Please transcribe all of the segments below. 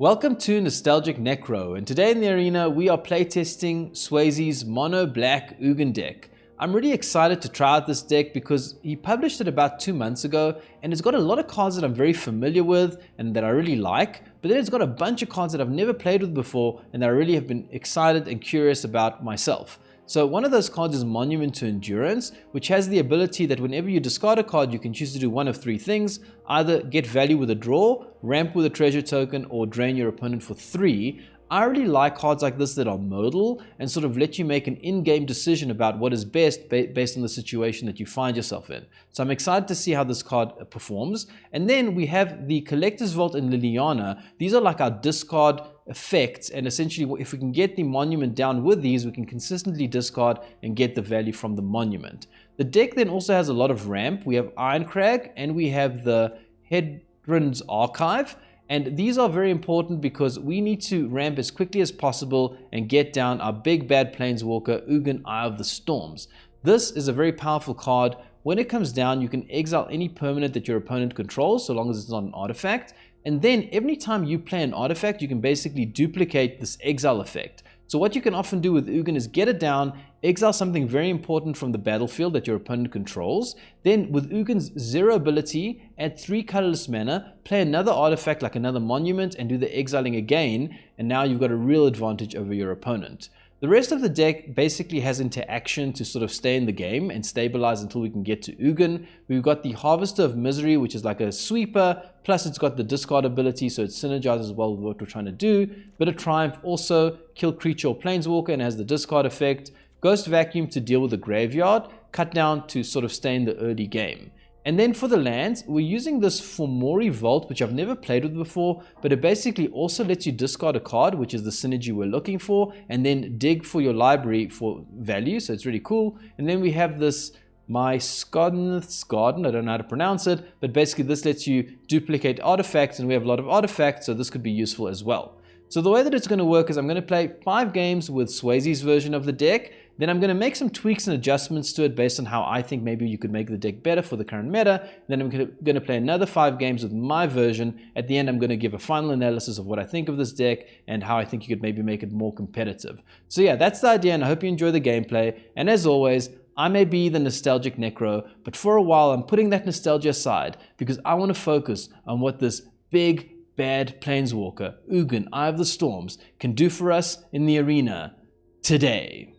Welcome to Nostalgic Necro, and today in the arena we are playtesting Swayze's Mono Black Ugin deck. I'm really excited to try out this deck because he published it about 2 months ago and it's got a lot of cards that I'm very familiar with and that I really like, but then it's got a bunch of cards that I've never played with before and that I really have been excited and curious about myself. So one of those cards is Monument to Endurance, which has the ability that whenever you discard a card, you can choose to do one of three things: either get value with a draw, ramp with a treasure token, or drain your opponent for 3. I really like cards like this that are modal and sort of let you make an in-game decision about what is best based on the situation that you find yourself in. So I'm excited to see how this card performs. And then we have the Collector's Vault and Liliana. These are like our discard effects, and essentially if we can get the monument down with these, we can consistently discard and get the value from the monument. The deck then also has a lot of ramp. We have Irencrag and we have the Hedron's Archive. And these are very important because we need to ramp as quickly as possible and get down our big bad planeswalker, Ugin, Eye of the Storms. This is a very powerful card. When it comes down, you can exile any permanent that your opponent controls, so long as it's not an artifact. And then every time you play an artifact, you can basically duplicate this exile effect. So what you can often do with Ugin is get it down, exile something very important from the battlefield that your opponent controls. Then with Ugin's 0 ability, add 3 colorless mana, play another artifact like another monument and do the exiling again. And now you've got a real advantage over your opponent. The rest of the deck basically has interaction to sort of stay in the game and stabilize until we can get to Ugin. We've got the Harvester of Misery, which is like a sweeper, plus it's got the discard ability, so it synergizes well with what we're trying to do. Bit of Triumph also, kill creature or planeswalker and has the discard effect. Ghost Vacuum to deal with the graveyard, cut down to sort of stay in the early game. And then for the lands, we're using this Fomori Vault, which I've never played with before, but it basically also lets you discard a card, which is the synergy we're looking for, and then dig for your library for value, so it's really cool. And then we have this Mycosynth Gardens, I don't know how to pronounce it, but basically this lets you duplicate artifacts, and we have a lot of artifacts, so this could be useful as well. So the way that it's going to work is I'm going to play 5 games with Swayze's version of the deck. Then I'm going to make some tweaks and adjustments to it based on how I think maybe you could make the deck better for the current meta. Then I'm going to play another 5 games with my version. At the end, I'm going to give a final analysis of what I think of this deck and how I think you could maybe make it more competitive. So yeah, that's the idea, and I hope you enjoy the gameplay. And as always, I may be the Nostalgic Necro, but for a while I'm putting that nostalgia aside because I want to focus on what this big bad planeswalker, Ugin, Eye of the Storms, can do for us in the arena today.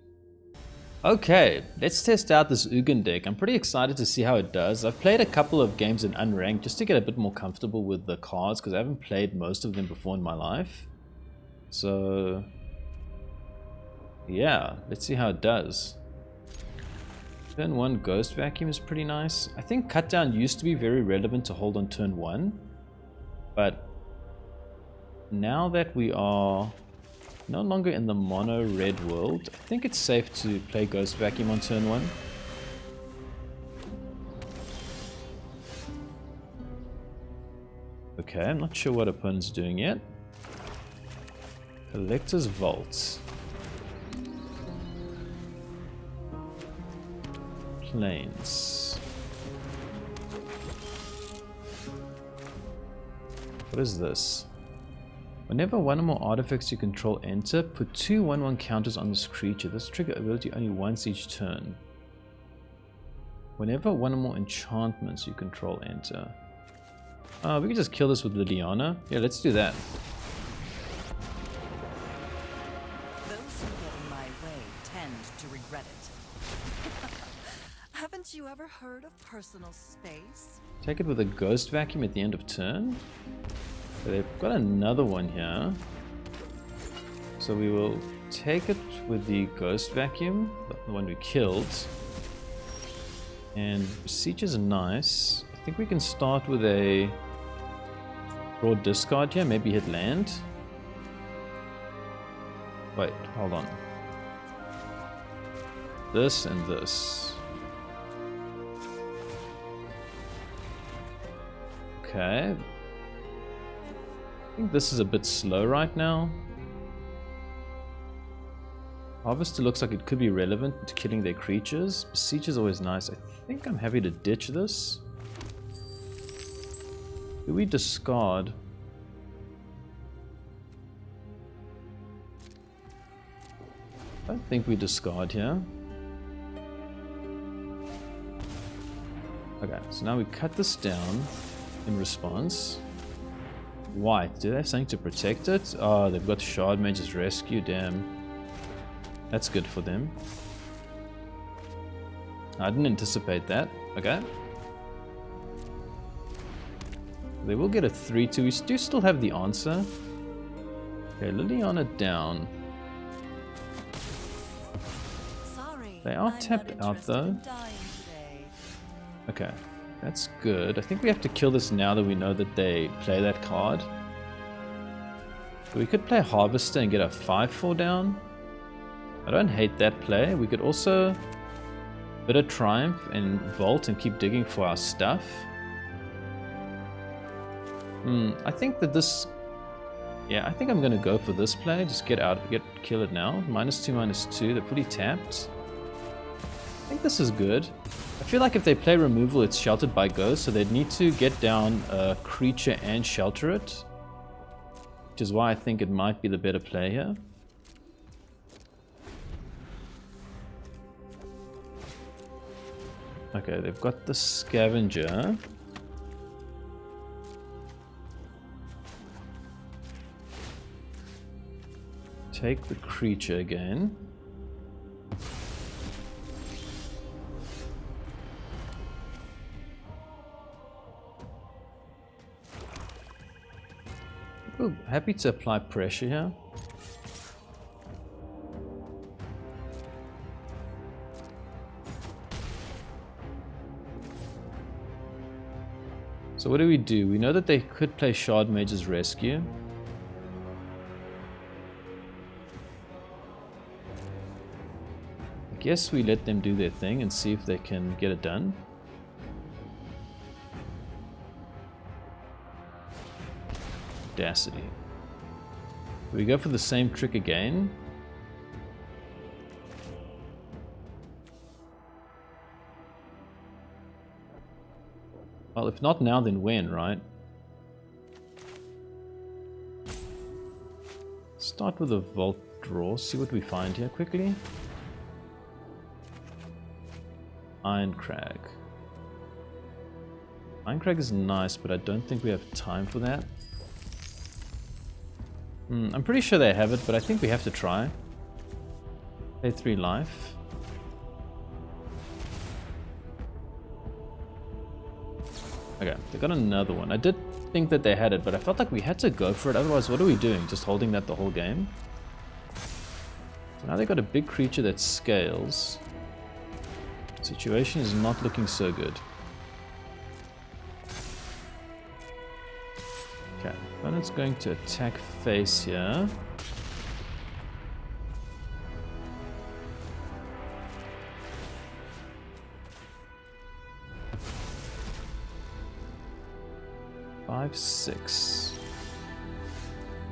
Okay, let's test out this Ugin deck. I'm pretty excited to see how it does. I've played a couple of games in Unranked just to get a bit more comfortable with the cards because I haven't played most of them before in my life. So yeah, let's see how it does. Turn 1 Ghost Vacuum is pretty nice. I think Cut Down used to be very relevant to hold on turn 1, but now that we are no longer in the mono red world, I think it's safe to play Ghost Vacuum on turn 1. Okay, I'm not sure what opponent's doing yet. Collector's Vault. Planes. What is this? Whenever one or more artifacts you control enter, put 2 1/1 counters on this creature. This trigger ability only once each turn. Whenever one or more enchantments you control enter. We can just kill this with Liliana. Yeah, let's do that. Those who get in my way tend to regret it. Haven't you ever heard of personal space? Take it with a Ghost Vacuum at the end of turn. So they've got another one here. So we will take it with the Ghost Vacuum, the one we killed. And Beseech is nice. I think we can start with a draw discard here, maybe hit land. Wait, hold on. This and this. Okay. I think this is a bit slow right now. Harvester looks like it could be relevant to killing their creatures. Beseech is always nice. I think I'm happy to ditch this. Do we discard? don't think we discard here. Okay, so now we cut this down in response. White, do they have something to protect it? Oh, they've got Shard Mage's Rescue, damn. That's good for them. I didn't anticipate that. Okay. They will get a 3-2. We do still have the answer. Okay, Liliana down. Sorry, They are tapped out though. Okay, that's good. I think we have to kill this now that we know that they play that card. So we could play Harvester and get a 5-4 down. I don't hate that play. We could also bit of Triumph and Vault and keep digging for our stuff. I think that this... Yeah, I think I'm gonna go for this play. Just kill it now. -2, -2. They're pretty tapped. I think this is good. I feel like if they play removal, it's sheltered by Ghost, so they'd need to get down a creature and shelter it. Which is why I think it might be the better play here. Okay, they've got the Scavenger. Take the creature again. Ooh, happy to apply pressure here. So what do? We know that they could play Shard Mage's Rescue. I guess we let them do their thing and see if they can get it done. Audacity. We go for the same trick again. Well, if not now, then when, right? Start with a Vault draw, see what we find here quickly. Irencrag. Irencrag is nice, but I don't think we have time for that. I'm pretty sure they have it, but I think we have to try. Pay 3 life. Okay, they got another one. I did think that they had it, but I felt like we had to go for it. Otherwise, what are we doing? Just holding that the whole game? So now they got a big creature that scales. Situation is not looking so good. Okay, opponent's going to attack face here. Five, 6.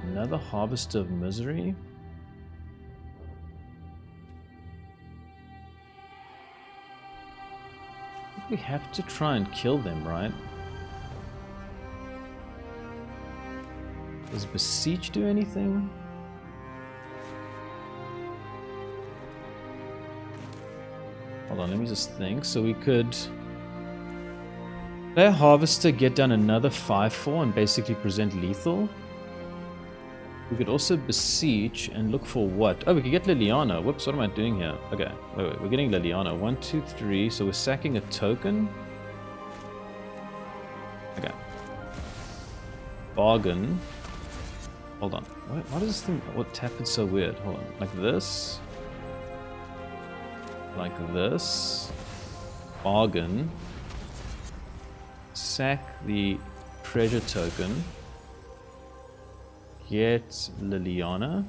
Another Harvester of Misery. I think we have to try and kill them, right? Does Beseech do anything? Hold on, let me just think. So we could play a Harvester, get down another 5-4 and basically present lethal. We could also Beseech and look for what? Oh, we could get Liliana. Whoops, what am I doing here? Okay, wait, we're getting Liliana. 1, 2, 3. So we're sacking a token. Okay. Bargain. Hold on. Why does this thing... What tap is so weird? Hold on. Like this. Like this. Bargain. Sack the treasure token. Get Liliana.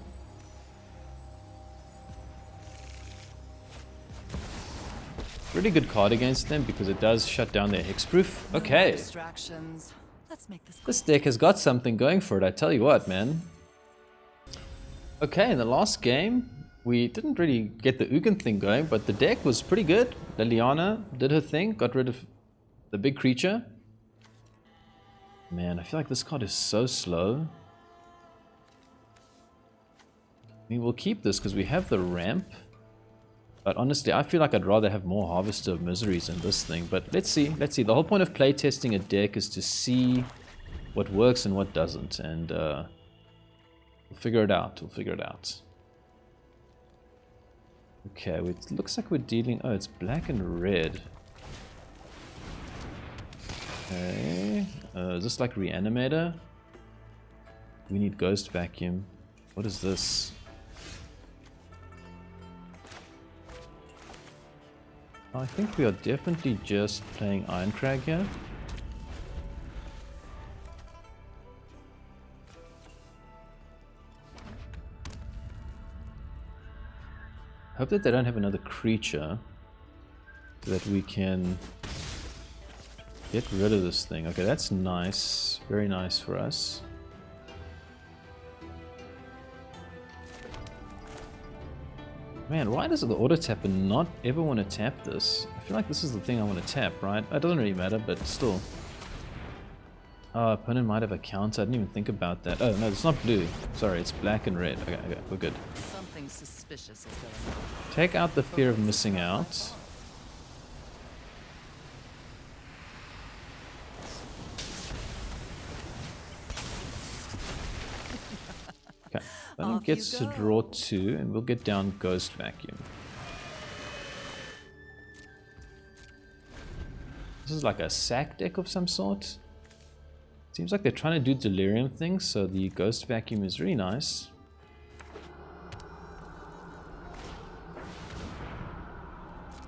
Really good card against them because it does shut down their hexproof. Okay. Distractions. Let's make this This deck has got something going for it, I tell you what, man. Okay, in the last game, we didn't really get the Ugin thing going, but the deck was pretty good. Liliana did her thing, got rid of the big creature. Man, I feel like this card is so slow. mean, we'll keep this because we have the ramp. But honestly, I feel like I'd rather have more Harvester of Miseries than this thing. But let's see, let's see. The whole point of playtesting a deck is to see what works and what doesn't. And we'll figure it out, we'll figure it out. Okay, it looks like we're dealing... Oh, it's black and red. Okay. Is this like Reanimator? We need Ghost Vacuum. What is this? I think we are definitely just playing Irencrag here. Hope that they don't have another creature so that we can get rid of this thing. Okay, that's nice. Very nice for us. Man, why does the auto tapper not ever want to tap this? I feel like this is the thing I want to tap, right? It doesn't really matter, but still. Oh, opponent might have a counter. I didn't even think about that. Oh, no, it's not blue. Sorry, it's black and red. Okay, okay, we're good. Something suspicious is going on. Take out the fear of missing out. Okay, opponent gets to draw 2, and we'll get down Ghost Vacuum. This is like a sack deck of some sort. Seems like they're trying to do Delirium things, so the Ghost Vacuum is really nice.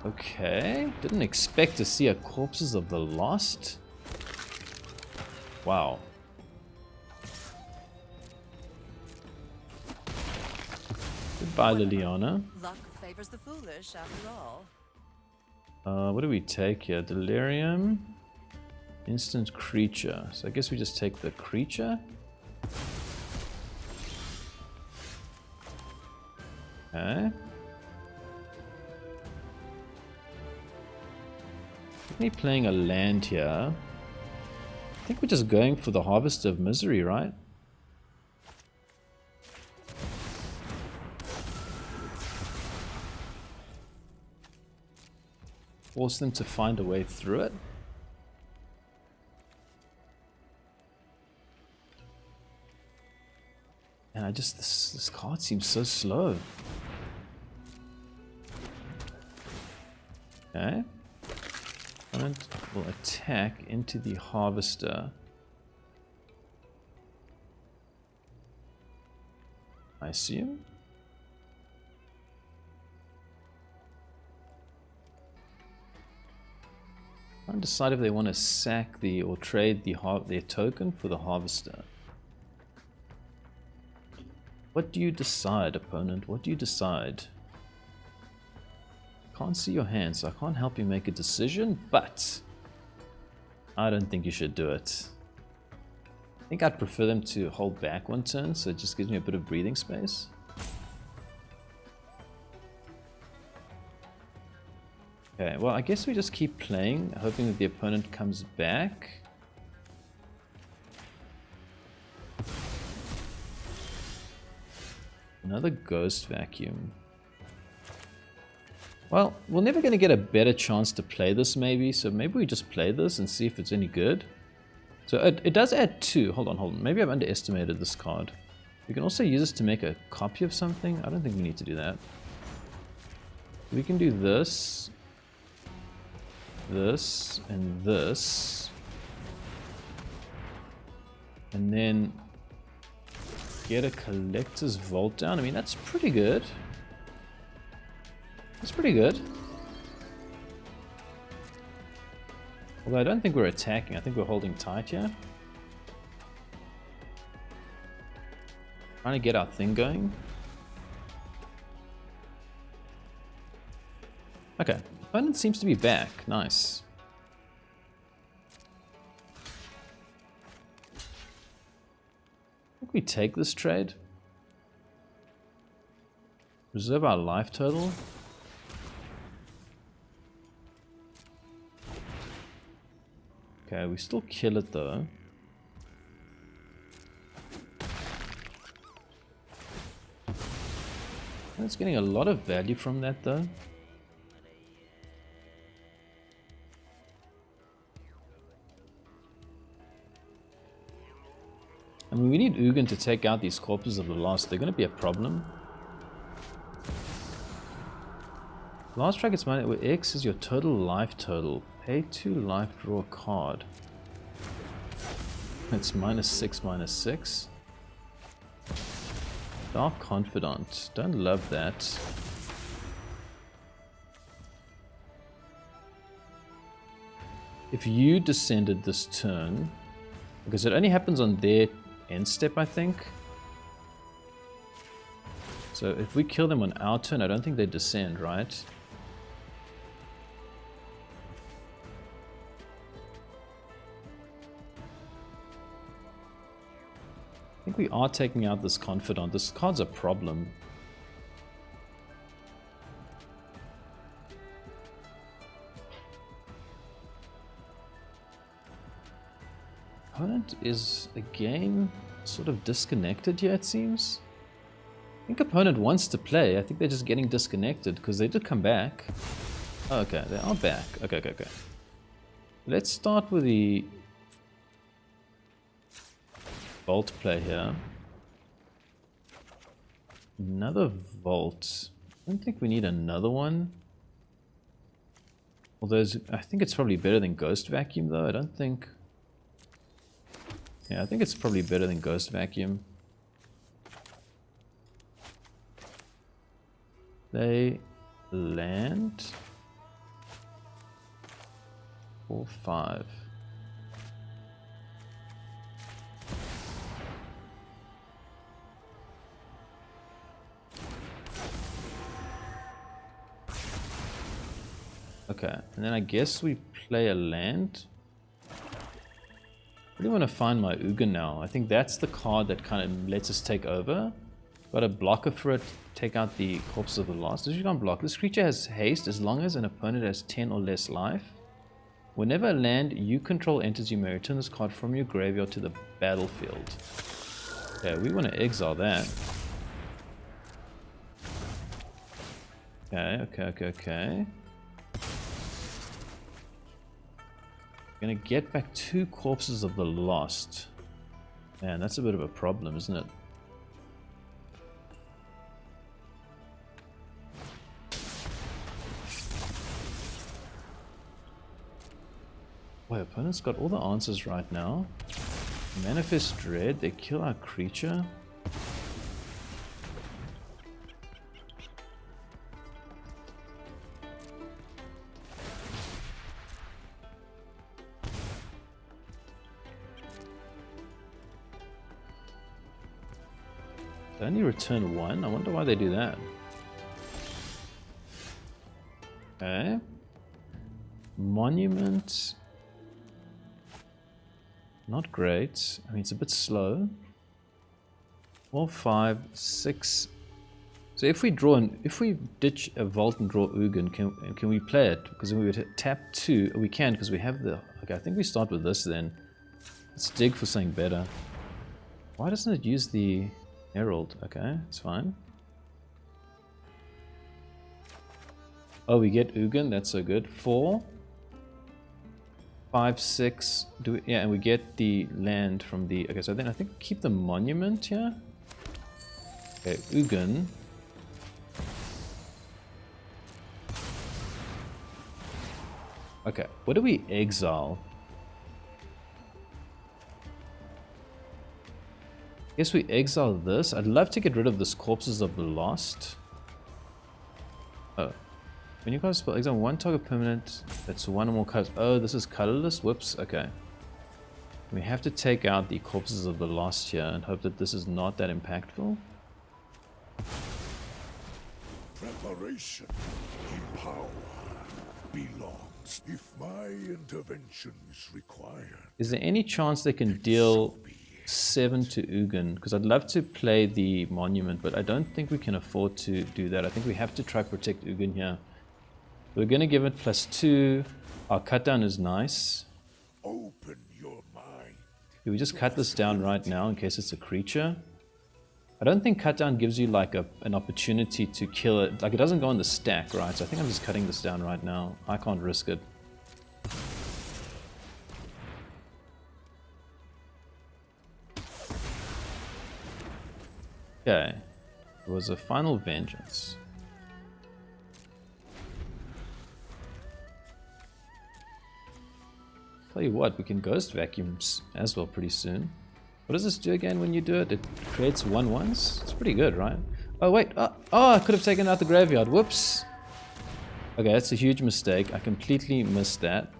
Okay, didn't expect to see a Corpses of the Lost. Wow. Goodbye, Liliana. Luck favors the foolish, after all. What do we take here? Delirium. Instant creature. So I guess we just take the creature. Okay. Me playing a land here. I think we're just going for the Harvest of Misery, right? Force them to find a way through it. And I just, this card seems so slow. Okay. Opponent will attack into the Harvester. I assume. Trying to decide if they want to sack the or trade their token for the Harvester. What do you decide, opponent? What do you decide? Can't see your hand, so I can't help you make a decision, but I don't think you should do it. I think I'd prefer them to hold back one turn, so it just gives me a bit of breathing space. Okay, well, I guess we just keep playing, hoping that the opponent comes back. Another Ghost Vacuum. Well, we're never going to get a better chance to play this maybe, so maybe we just play this and see if it's any good. So it does add 2. Hold on. Maybe I've underestimated this card. We can also use this to make a copy of something. I don't think we need to do that. We can do this, this, and this. And then get a Collector's Vault down. I mean, that's pretty good. That's pretty good. Although I don't think we're attacking. I think we're holding tight here. Trying to get our thing going. Okay. Opponent seems to be back. Nice. I think we take this trade. Reserve our life total. Okay, we still kill it though. It's getting a lot of value from that though. I mean, we need Ugin to take out these corpses of the lost. They're going to be a problem. Last track is money, where X is your total life total. Pay 2 life, draw a card. It's -6, -6. Dark Confidant. Don't love that. If you descended this turn, because it only happens on their end step, I think. So if we kill them on our turn, I don't think they descend, right? I think we are taking out this Confidant. This card's a problem. Opponent is again sort of disconnected here, it seems. I think opponent wants to play. I think they're just getting disconnected because they did come back. Oh, okay, they are back. Okay. Let's start with the Vault play here. Another Vault. I don't think we need another one. Although I think it's probably better than Ghost Vacuum though. I don't think... Yeah, I think it's probably better than Ghost Vacuum. They land 4/5. Okay, and then I guess we play a land. I really want to find my Ugin now. I think that's the card that kind of lets us take over. Got a blocker for it, take out the Corpse of the Lost. This you can't block. This creature has haste as long as an opponent has 10 or less life. Whenever a land you control enters, you may return this card from your graveyard to the battlefield. Okay, we want to exile that. Okay. Gonna get back 2 Corpses of the Lost. Man, that's a bit of a problem, isn't it? My opponent's got all the answers right now. Manifest Dread, they kill our creature. They only return 1. I wonder why they do that. Okay. Monument. Not great. I mean, it's a bit slow. 4, 5, 6. So if we ditch a Vault and draw Ugin, can we play it? Because we would tap 2. We can because we have the. Okay, I think we start with this then. Let's dig for something better. Why doesn't it use the Herald? Okay, it's fine. Oh, we get Ugin. That's so good. 4. 5, 6, yeah, and we get the land from the... Okay, so then I think keep the monument here. Okay, Ugin. Okay, what do we exile? Guess we exile this. I'd love to get rid of this Corpses of the Lost. Oh. When you cast a spell, exile 1 target permanent that's 1 or more colors. Oh, this is colorless? Whoops, okay. We have to take out the Corpses of the Lost here and hope that this is not that impactful. Preparation in power belongs if my intervention is required. Is there any chance they can deal 7 to Ugin? Because I'd love to play the monument, but I don't think we can afford to do that. I think we have to try protect Ugin here. We're going to give it +2. Our cut down is nice. Open your mind. Do we just cut this down right now in case it's a creature? I don't think cut down gives you like an opportunity to kill it. Like it doesn't go on the stack, right? So I think I'm just cutting this down right now. I can't risk it. Okay. It was a final vengeance. Tell you what, we can ghost vacuums as well pretty soon. What does this do again when you do it? It creates 1/1s? It's pretty good, right? Oh wait, oh, I could have taken out the graveyard, whoops! Okay, that's a huge mistake, I completely missed that.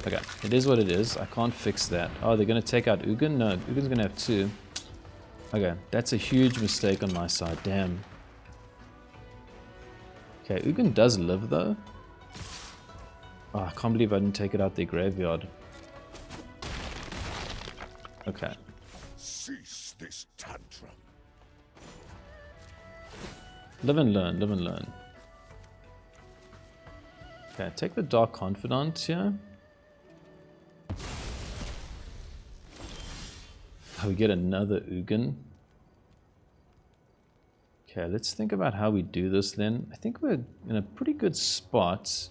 Okay, it is what it is, I can't fix that. Oh, they're gonna take out Ugin? No, Ugin's gonna have 2. Okay, that's a huge mistake on my side, damn. Okay, Ugin does live though. Oh, I can't believe I didn't take it out their graveyard. Okay. Cease this tantrum. Live and learn, live and learn. Okay, take the Dark Confidant here. Oh, we get another Ugin. Okay, let's think about how we do this then. I think we're in a pretty good spot.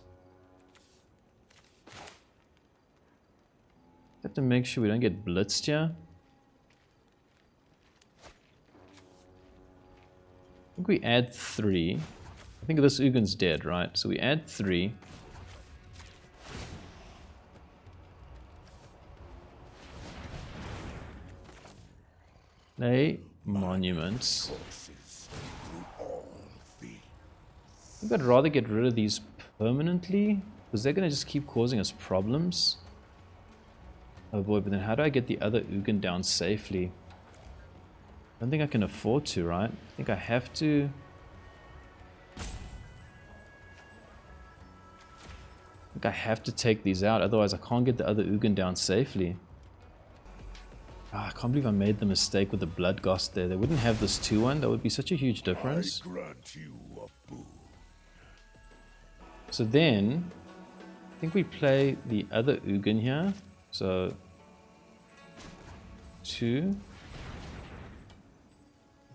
Have to make sure we don't get blitzed here. I think we add 3. I think this Ugin's dead, right? So we add 3. Play monuments. I think I'd rather get rid of these permanently, because they're going to just keep causing us problems. Oh boy, but then how do I get the other Ugin down safely? I don't think I can afford to, right? I think I have to... take these out, otherwise I can't get the other Ugin down safely. Ah, I can't believe I made the mistake with the Bloodghost there. They wouldn't have this 2-1, that would be such a huge difference. I grant you a boon. So then, I think we play the other Ugin here. So 2,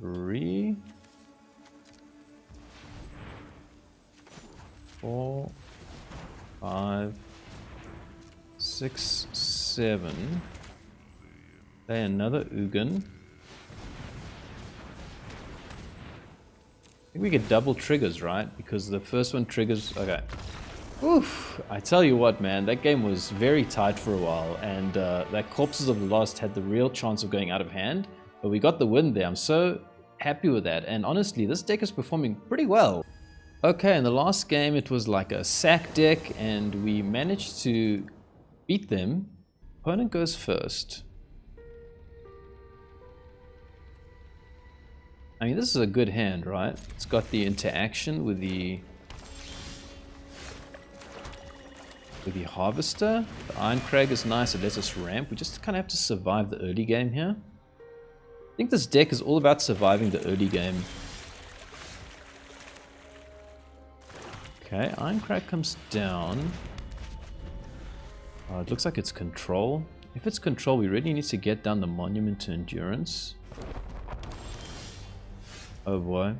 3, 4, 5, 6, 7. Play another Ugin. I think we get double triggers, right? Because the first one triggers... Okay. Oof, I tell you what, man, that game was very tight for a while, and that Corpses of the Lost had the real chance of going out of hand, but we got the win there. I'm so happy with that, and honestly, this deck is performing pretty well. Okay, in the last game, it was like a sack deck, and we managed to beat them. Opponent goes first. I mean, this is a good hand, right? It's got the interaction with the Harvester. The Irencrag is nice, it lets us ramp. We just kind of have to survive the early game here. I think this deck is all about surviving the early game. Okay, Irencrag comes down. It looks like it's control. If it's control, we really need to get down the Monument to Endurance. Oh boy.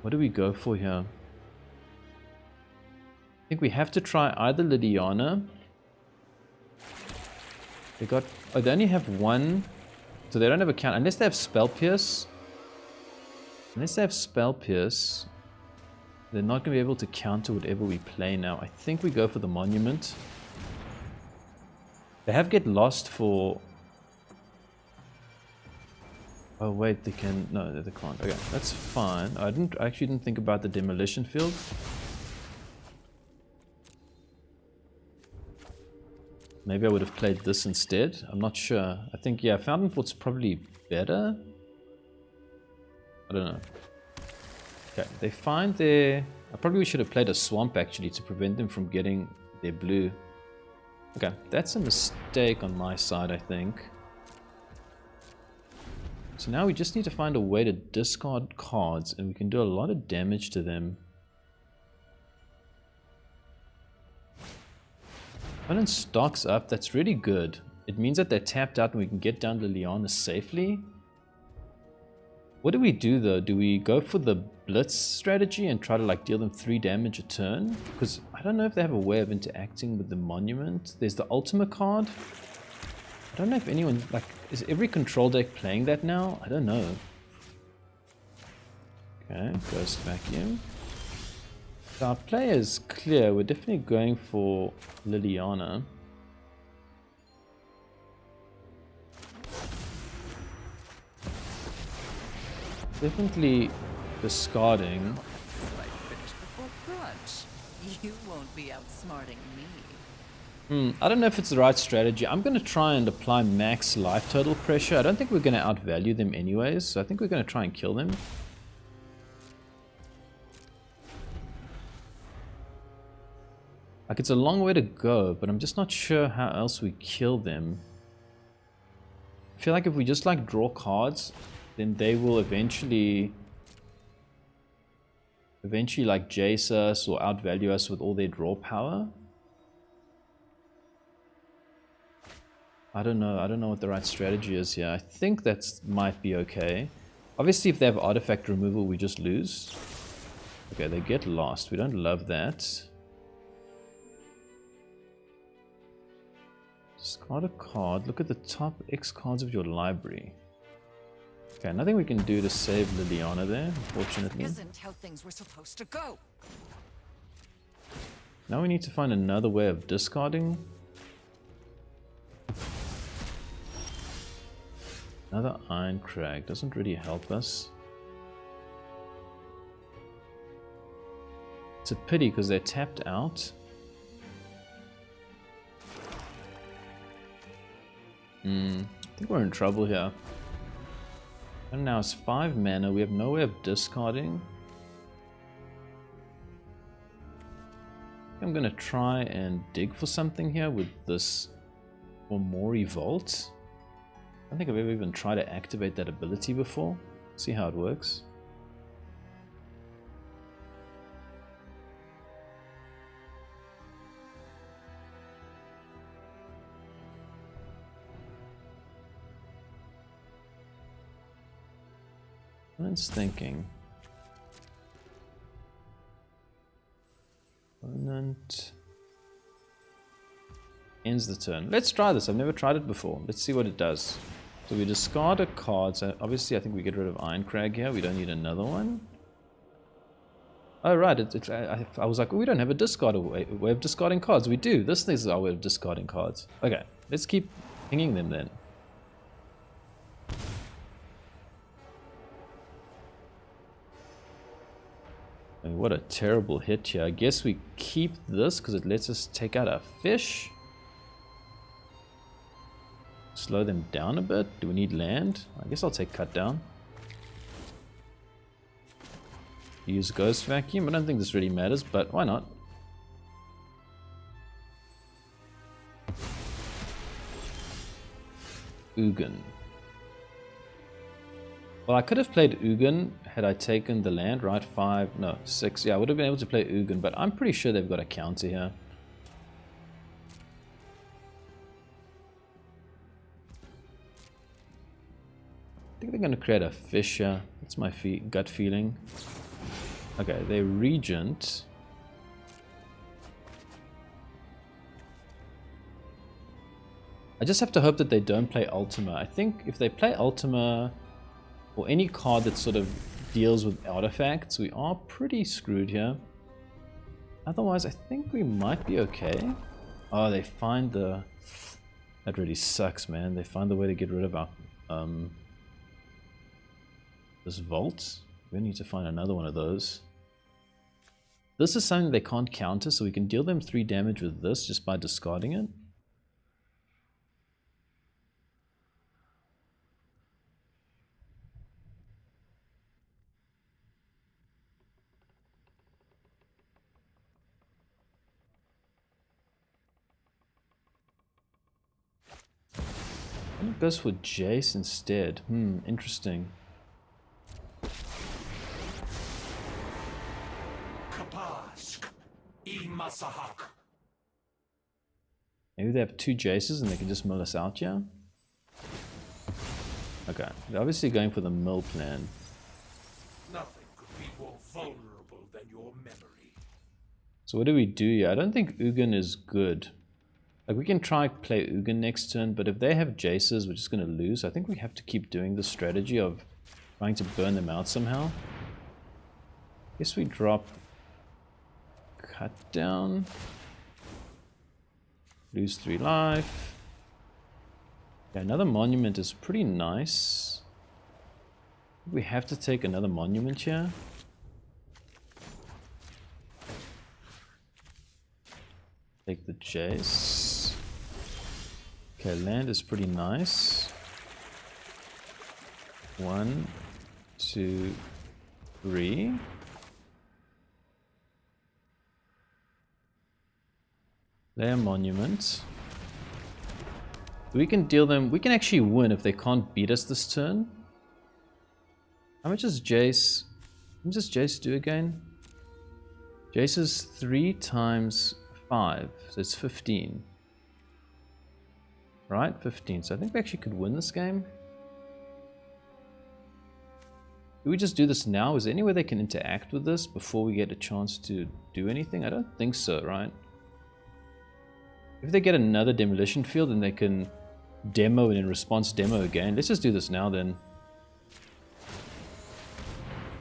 What do we go for here? I think we have to try either Liliana. They got... Oh, they only have 1. So they don't have a count. Unless they have Spell Pierce. Unless they have Spell Pierce, they're not going to be able to counter whatever we play now. I think we go for the Monument. They have Get Lost for... Oh wait, they can... No, they can't. Okay, that's fine. I actually didn't think about the Demolition Field. Maybe I would have played this instead. I'm not sure. I think, yeah, Fountainport's probably better. I don't know. Okay, they find their... I probably should have played a Swamp actually to prevent them from getting their blue. Okay, that's a mistake on my side, I think. So now we just need to find a way to discard cards and we can do a lot of damage to them. Opponent stocks up, that's really good. it means that they're tapped out and we can get down to Liliana safely. What do we do though? Do we go for the blitz strategy and try to like deal them 3 damage a turn? Because I don't know if they have a way of interacting with the monument. There's the ultimate card. I don't know if anyone, like, is every control deck playing that now? I don't know. Okay, Ghost Vacuum. So our play is clear. We're definitely going for Liliana. Definitely discarding. Right, finished before brunch. You won't be outsmarting me. I don't know if it's the right strategy. I'm going to try and apply max life total pressure. I don't think we're going to outvalue them anyways, so I think we're going to try and kill them. Like, it's a long way to go, but I'm just not sure how else we kill them. I feel like if we just like draw cards, then they will eventually like jace us or outvalue us with all their draw power. I don't know what the right strategy is here. I think that might be okay. Obviously, if they have artifact removal, we just lose. Okay, they get lost. We don't love that. Discard a card. Look at the top X cards of your library. Okay, nothing we can do to save Liliana there, unfortunately. Isn't how things were supposed to go. Now we need to find another way of discarding. Another Irencrag doesn't really help us. It's a pity because they're tapped out. I think we're in trouble here. And now it's 5 mana. We have no way of discarding. I'm gonna try and dig for something here with this Fomori Vault. I don't think I've ever even tried to activate that ability before. See how it works. Opponent's thinking. Opponent ends the turn. Let's try this. I've never tried it before. Let's see what it does. So we discard a card. So obviously I think we get rid of Irencrag here. We don't need another one. Oh right, I was like, oh, we don't have a discard way of discarding cards. We do. This is our way of discarding cards. Okay, let's keep pinging them then. I mean, what a terrible hit here. I guess we keep this because it lets us take out a fish. Slow them down a bit. Do we need land? I guess I'll take cut down. Use Ghost Vacuum. I don't think this really matters, but why not? Ugin. Well, I could have played Ugin had I taken the land, right? 5, no, 6. Yeah, I would have been able to play Ugin, but I'm pretty sure they've got a counter here. I think they're going to create a fish here. That's my gut feeling. Okay, they Regent. I just have to hope that they don't play Ultima. I think if they play Ultima or any card that sort of deals with artifacts, we are pretty screwed here. Otherwise, I think we might be okay. Oh, they find the... That really sucks, man. They find the way to get rid of our... this vault. We need to find another one of those. This is something they can't counter, so we can deal them 3 damage with this just by discarding it. It goes for Jace instead. Interesting. Maybe they have 2 Jaces and they can just mill us out here. Okay, they're obviously going for the mill plan. Nothing could be more vulnerable than your memory. So what do we do here? I don't think Ugin is good. Like, we can try play Ugin next turn, but if they have Jaces, we're just going to lose. I think we have to keep doing the strategy of trying to burn them out somehow. Guess we drop Cut Down. Lose 3 life. Yeah, another monument is pretty nice. We have to take another monument here. Take the Jace. Okay, land is pretty nice. 1, 2, 3. Layer monument. We can deal them. We can actually win if they can't beat us this turn. How much does Jace? How much does Jace do again? Jace is 3 times 5, so it's 15. Right, 15. So I think we actually could win this game. Do we just do this now? Is there any way they can interact with this before we get a chance to do anything? I don't think so, right? If they get another demolition field, then they can demo and in response demo again. Let's just do this now then.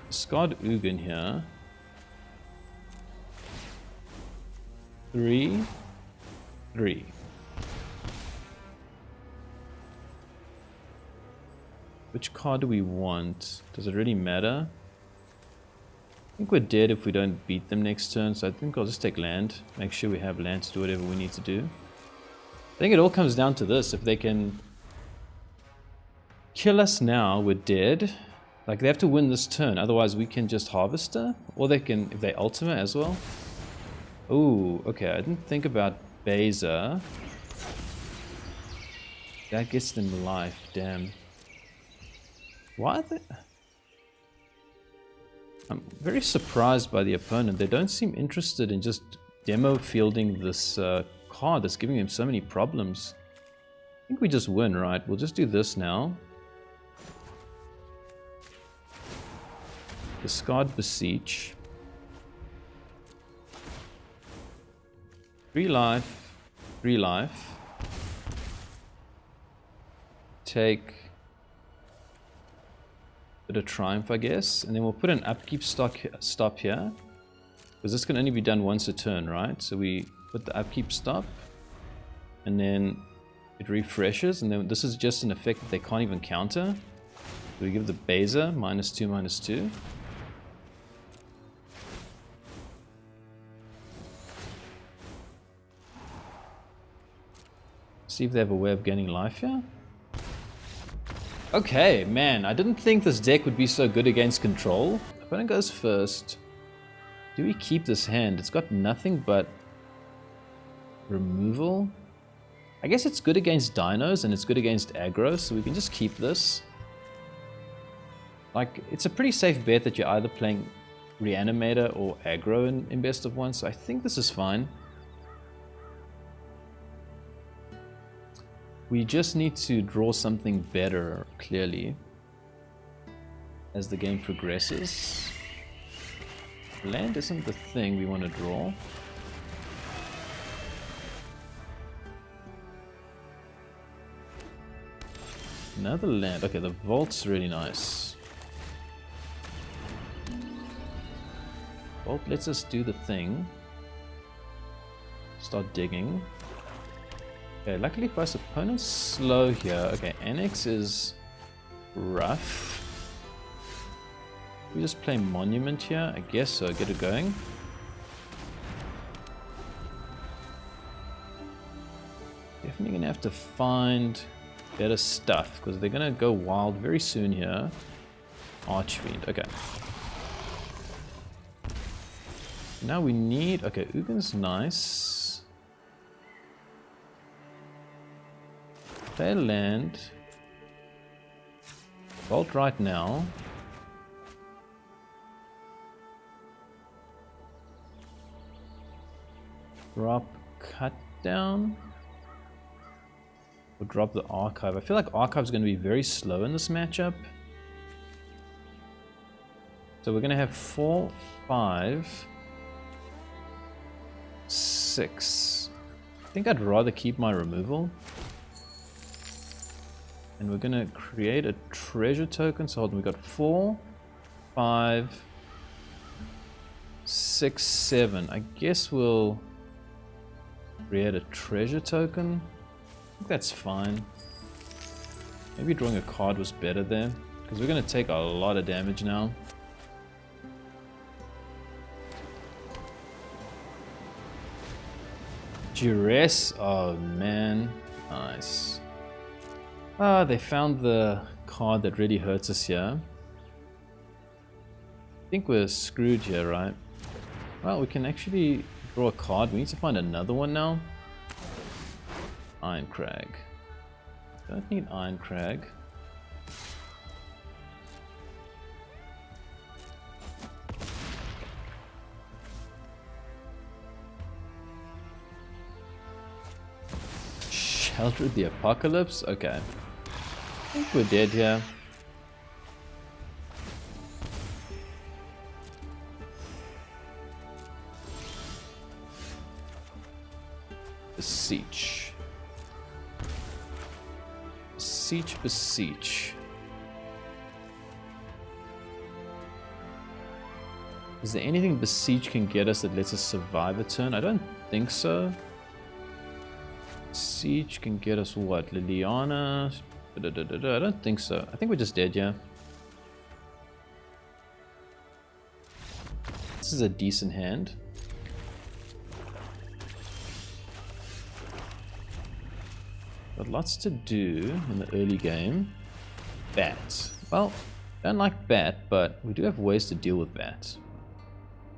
Discard Ugin here. 3, 3. Which card do we want? Does it really matter? I think we're dead if we don't beat them next turn, so I think I'll just take land. Make sure we have land to do whatever we need to do. I think it all comes down to this. If they can kill us now, we're dead. Like, they have to win this turn, otherwise we can just Harvester. Or they can, if they ultimate as well. Ooh, okay, I didn't think about Beza. That gets them life, damn. Why are they... I'm very surprised by the opponent. They don't seem interested in just demo fielding this card that's giving him so many problems. I think we just win, right? We'll just do this now. Discard Beseech. 3 life, 3 life. Take bit of Triumph, I guess, and then we'll put an upkeep stop here, because this can only be done once a turn, right? So we put the upkeep stop, and then it refreshes, and then this is just an effect that they can't even counter. So we give the Beza -2, -2. See if they have a way of gaining life here. Okay, man, I didn't think this deck would be so good against control. Opponent goes first. Do we keep this hand? It's got nothing but removal. I guess it's good against dinos and it's good against aggro, so we can just keep this. Like, it's a pretty safe bet that you're either playing Reanimator or aggro in best of one, so I think this is fine. We just need to draw something better, clearly, as the game progresses. Land isn't the thing we want to draw. Another land. Okay, the Vault's really nice. Vault lets us do the thing. Start digging. Okay, luckily for us, opponent's slow here. Okay, Annex is rough. We just play Monument here, I guess so. Get it going. Definitely gonna have to find better stuff, because they're gonna go wild very soon here. Archfiend, okay. Now we need... Okay, Ugin's nice. Play land. Vault right now. Drop Cut Down. We'll drop the Archive. I feel like Archive is going to be very slow in this matchup. So we're going to have 4, 5, 6. I think I'd rather keep my removal. And we're going to create a treasure token. So hold on, we've got 4, 5, 6, 7. I guess we'll create a treasure token. I think that's fine. Maybe drawing a card was better there, because we're going to take a lot of damage now. Duress, oh man, nice. Ah, they found the card that really hurts us here. I think we're screwed here, right? Well, we can actually draw a card. We need to find another one now. Irencrag. Don't need Irencrag. Shelter the Apocalypse? Okay. I think we're dead here. Beseech. Beseech. Is there anything Beseech can get us that lets us survive a turn? I don't think so. Beseech can get us what? Liliana? I don't think so. I think we're just dead, yeah. This is a decent hand. Got lots to do in the early game. Bat. Well, don't like bat, but we do have ways to deal with bat.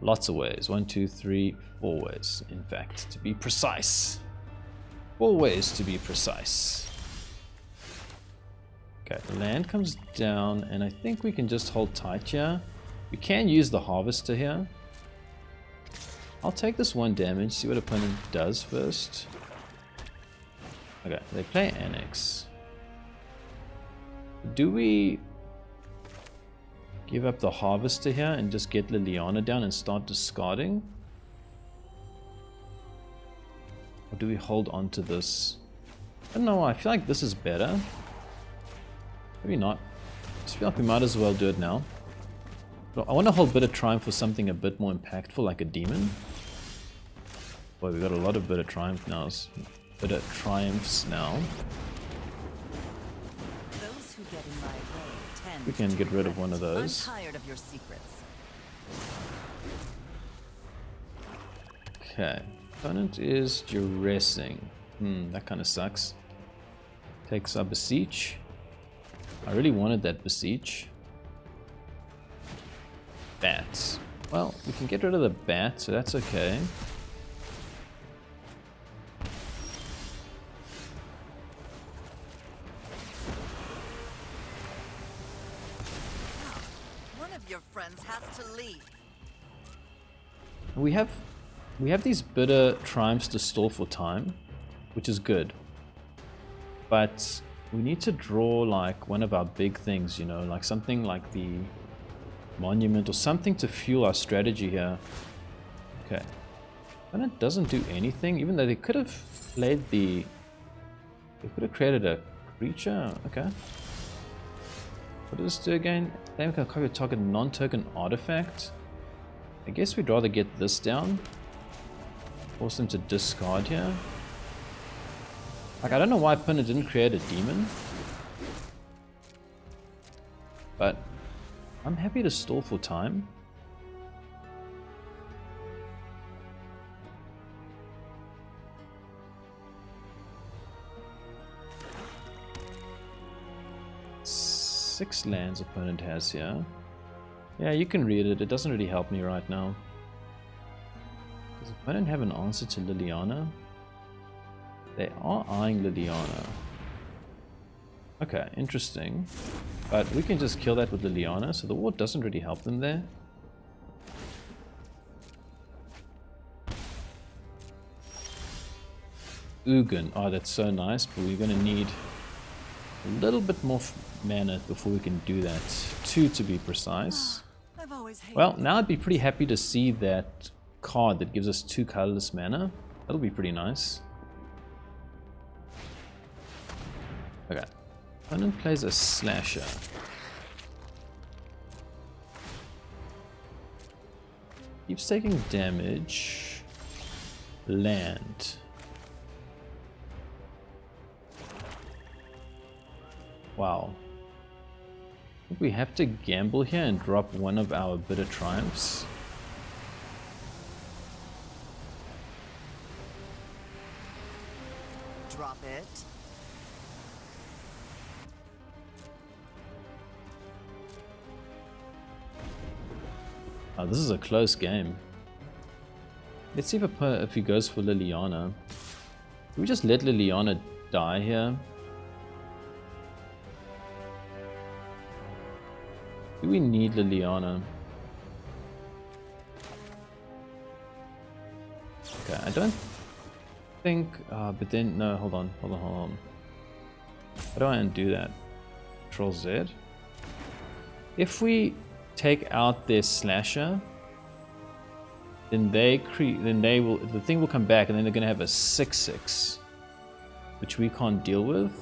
Lots of ways. 1, 2, 3, 4 ways, in fact, to be precise. 4 ways to be precise. Okay, the land comes down, and I think we can just hold tight here. We can use the Harvester here. I'll take this 1 damage, see what opponent does first. Okay, they play Annex. Do we give up the Harvester here and just get Liliana down and start discarding? Or do we hold on to this? I don't know why, I feel like this is better. Maybe not. I just feel like we might as well do it now. But I want to hold Bitter Triumph for something a bit more impactful, like a demon. Boy, we've got a lot of Bitter Triumph now. Bitter Triumphs now. Those who get in my way tend We can get rid of one of those. I'm tired of your secrets. Okay. Opponent is duressing. That kind of sucks. Takes our Beseech. I really wanted that Beseech. Bats. Well, we can get rid of the bat, so that's okay. One of your friends has to leave. We have these Bitter Triumphs to store for time, which is good. But we need to draw like one of our big things, you know, like something like the Monument or something to fuel our strategy here. Okay. And it doesn't do anything, even though they could have played the... They could have created a creature. Okay. What does this do again? Claim can copy a target non-token artifact. I guess we'd rather get this down. Force them to discard here. Like, I don't know why opponent didn't create a demon. But I'm happy to stall for time. Six lands opponent has here. Yeah, you can read it. It doesn't really help me right now. Does opponent have an answer to Liliana? They are eyeing Liliana. Okay, interesting. But we can just kill that with Liliana, so the ward doesn't really help them there. Ugin. Oh, that's so nice, but we're going to need a little bit more mana before we can do that. 2 to be precise. I've always hated Well, now I'd be pretty happy to see that card that gives us 2 colorless mana. That'll be pretty nice. Okay. Opponent plays a Slasher. Keeps taking damage. Land. Wow. I think we have to gamble here and drop one of our Bitter Triumphs. Drop it. Oh, this is a close game. Let's see if he goes for Liliana. Do we just let Liliana die here? Do we need Liliana? Okay, I don't think... but then... No, hold on. How do I undo that? Control Z? If we take out their Slasher, then the thing will come back and then they're going to have a 6/6, which we can't deal with.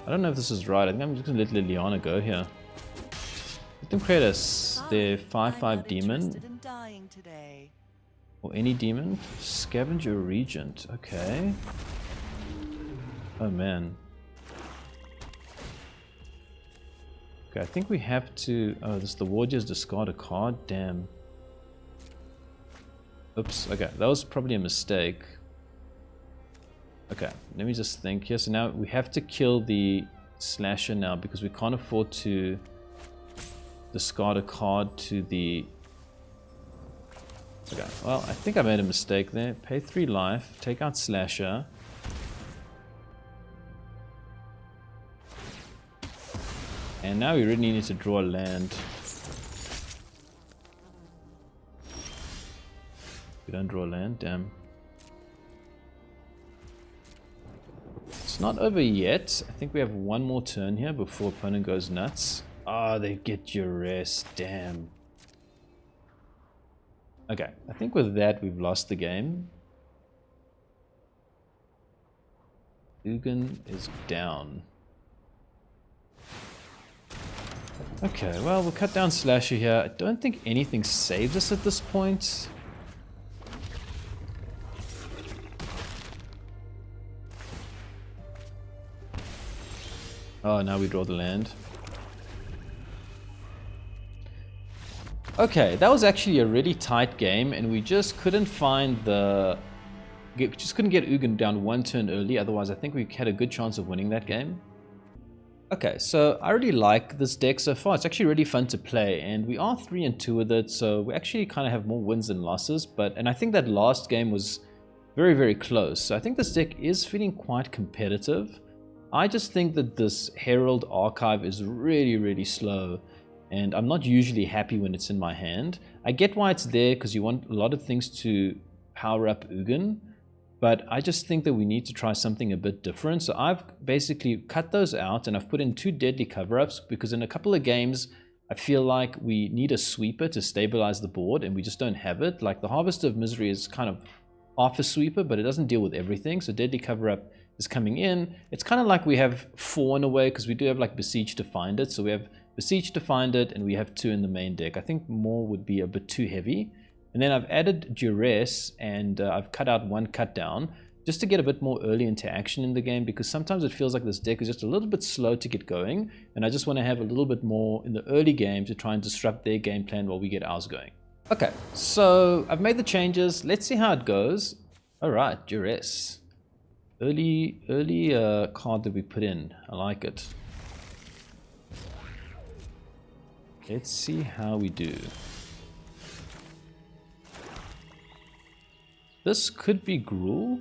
I don't know if this is right. I think I'm just going to let Liliana go here. Let them create their 5/5 demon. Or any demon. Scavenger Regent. Okay. Oh man. Okay, I think we have to... Oh, the Warriors discard a card? Damn. Oops, okay. That was probably a mistake. Okay, let me just think here. So now we have to kill the Slasher now because we can't afford to discard a card to the... Okay, well, I think I made a mistake there. Pay 3 life, take out Slasher. And now we really need to draw a land. We don't draw a land, damn. It's not over yet. I think we have one more turn here before opponent goes nuts. Ah, they get Duress, damn. Okay, I think with that we've lost the game. Ugin is down. Okay, well, we'll cut down Slasher here. I don't think anything saves us at this point. Oh, now we draw the land. Okay, that was actually a really tight game, and we just couldn't find the... just couldn't get Ugin down one turn early, otherwise I think we had a good chance of winning that game. Okay, so I really like this deck so far. It's actually really fun to play, and we are 3-2 with it, so we actually kind of have more wins than losses. And I think that last game was very, very close. So I think this deck is feeling quite competitive. I just think that this Herald Archive is really, really slow, and I'm not usually happy when it's in my hand. I get why it's there, because you want a lot of things to power up Ugin. But I just think that we need to try something a bit different. So I've basically cut those out and I've put in 2 deadly cover-ups because in a couple of games, I feel like we need a sweeper to stabilize the board and we just don't have it. Like the Harvest of Misery is kind of half a sweeper, but it doesn't deal with everything. So deadly cover-up is coming in. It's kind of like we have 4 in a way because we do have like Beseech to find it. So we have Beseech to find it and we have 2 in the main deck. I think more would be a bit too heavy. And then I've added Duress and I've cut out 1 cut down just to get a bit more early interaction in the game because sometimes it feels like this deck is just a little bit slow to get going and I just want to have a little bit more in the early game to try and disrupt their game plan while we get ours going. Okay, so I've made the changes. Let's see how it goes. Alright, Duress. Early card that we put in. I like it. Let's see how we do. This could be Gruul.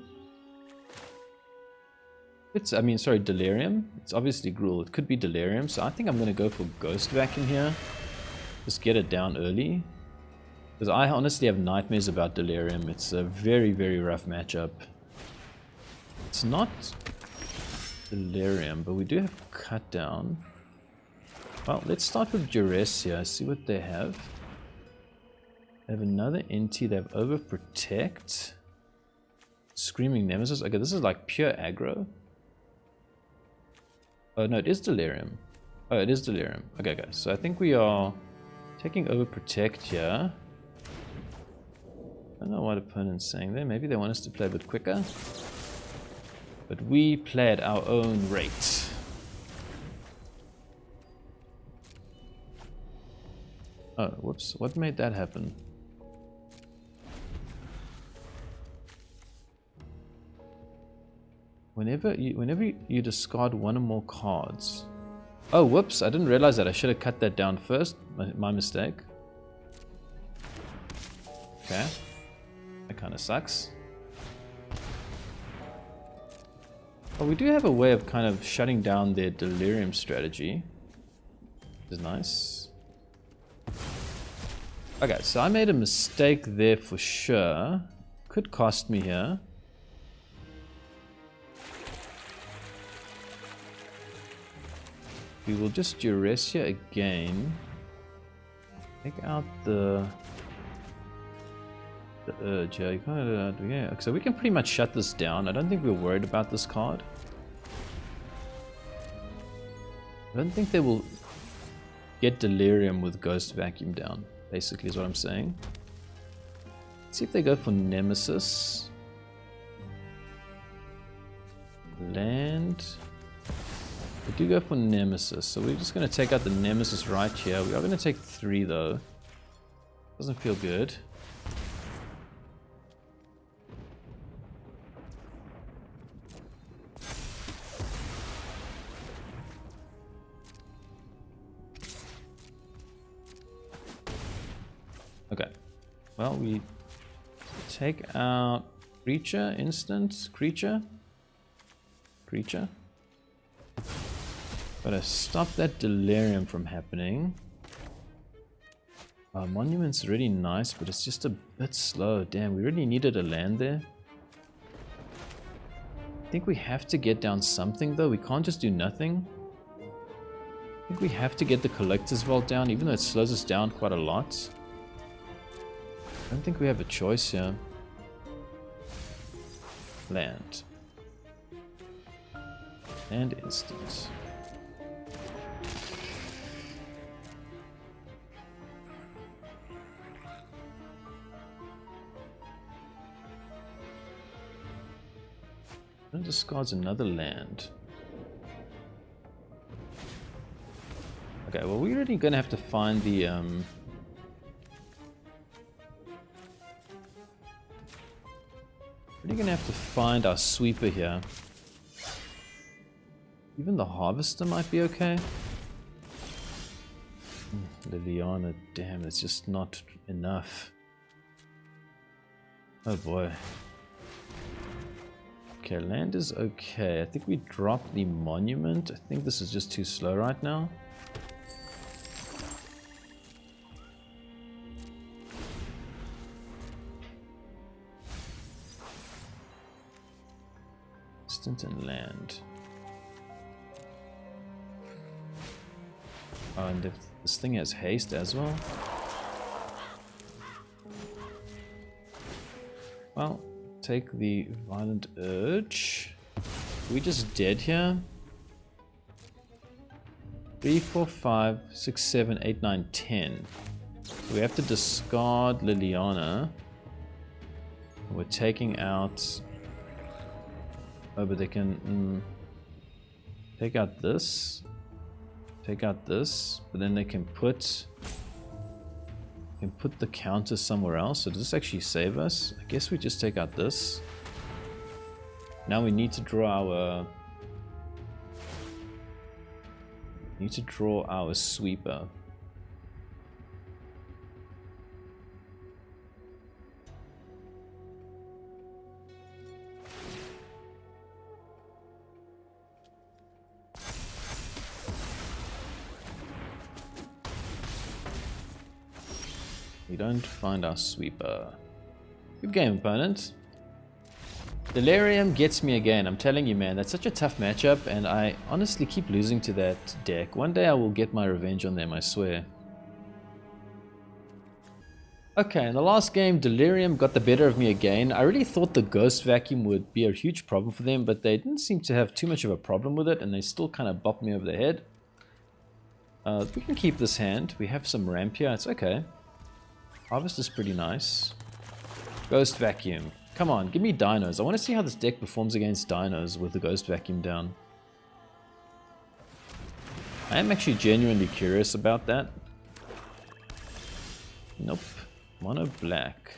Delirium. It's obviously Gruul. It could be Delirium. So I think I'm going to go for Ghost Vacuum here. Just get it down early. Because I honestly have nightmares about Delirium. It's a very, very rough matchup. It's not Delirium, but we do have Cut Down. Well, let's start with Duress here. See what they have. They have another NT. They have Overprotect. Screaming Nemesis. Okay, this is like pure aggro. Oh, no, it is Delirium. Oh, it is Delirium. Okay, guys. So I think we are taking Overprotect here. I don't know what opponent's saying there. Maybe they want us to play a bit quicker. But we play at our own rate. Oh, whoops. What made that happen? Whenever you discard one or more cards. Oh, whoops. I didn't realize that. I should have cut that down first. My mistake. Okay. That kind of sucks. Well, we do have a way of kind of shutting down their Delirium strategy. Which is nice. Okay, so I made a mistake there for sure. Could cost me here. We will just Duress here again. Take out the Urge. Yeah, you kind of, yeah. So we can pretty much shut this down. I don't think we're worried about this card. I don't think they will get Delirium with Ghost Vacuum down, basically is what I'm saying. Let's see if they go for Nemesis. Land. They do go for Nemesis, so we're just going to take out the Nemesis right here. We are going to take 3 though. Doesn't feel good. Okay, well, we take out creature, instant, creature. Gotta stop that Delirium from happening. Monument's really nice, but it's just a bit slow. Damn, we really needed a land there. I think we have to get down something though. We can't just do nothing. I think we have to get the Collector's Vault down, even though it slows us down quite a lot. I don't think we have a choice here. Land. And instant. And discards another land. Okay, well, we're really gonna have to find the We're gonna have to find our sweeper here. Even the harvester might be okay. Liliana, damn, it's just not enough. Oh boy. Okay, land is okay. I think we dropped the monument. I think this is just too slow right now. Instant and land. Oh, and if this thing has haste as well. Well, take the Violent Urge. Are we just dead here? 3, 4, 5, 6, 7, 8, 9, 10. So we have to discard Liliana. We're taking out... Oh, but they can take out this. Take out this, but then they can put the counter somewhere else. So does this actually save us? I guess we just take out this. Now we need to draw our sweeper. We don't find our sweeper. Good game, opponent. Delirium gets me again. I'm telling you, man, that's such a tough matchup, and I honestly keep losing to that deck. One day I will get my revenge on them, I swear. Okay, in the last game, Delirium got the better of me again. I really thought the Ghost Vacuum would be a huge problem for them, but they didn't seem to have too much of a problem with it, and they still kind of bopped me over the head. We can keep this hand. We have some ramp here. It's okay. Harvest is pretty nice. Ghost Vacuum. Come on, give me dinos. I want to see how this deck performs against dinos with the Ghost Vacuum down. I am actually genuinely curious about that. Nope. Mono black.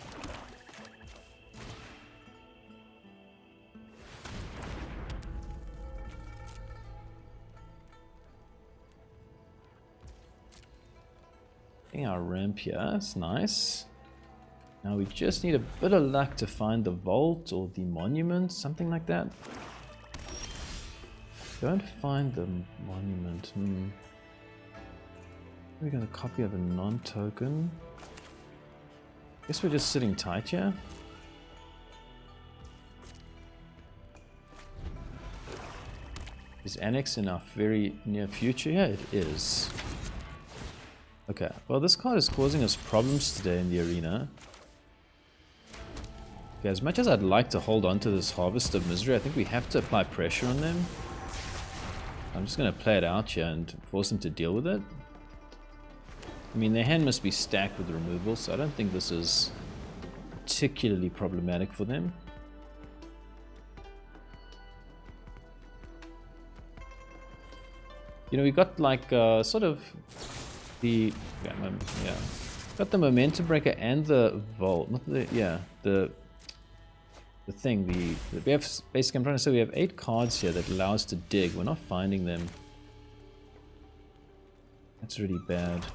Getting our ramp here. That's nice. Now we just need a bit of luck to find the vault or the monument, something like that. Don't find the monument. We got a copy of a non-token. Guess we're just sitting tight here. Is Annex in our very near future? Yeah, it is. Okay, well this card is causing us problems today in the arena. Okay, as much as I'd like to hold on to this Harvest of Misery, I think we have to apply pressure on them. I'm just going to play it out here and force them to deal with it. I mean, their hand must be stacked with removal, so I don't think this is particularly problematic for them. You know, we got like sort of the got the Momentum Breaker and the Vault, not the thing. We have basically, I'm trying to say we have 8 cards here that allow us to dig. We're not finding them. That's really bad.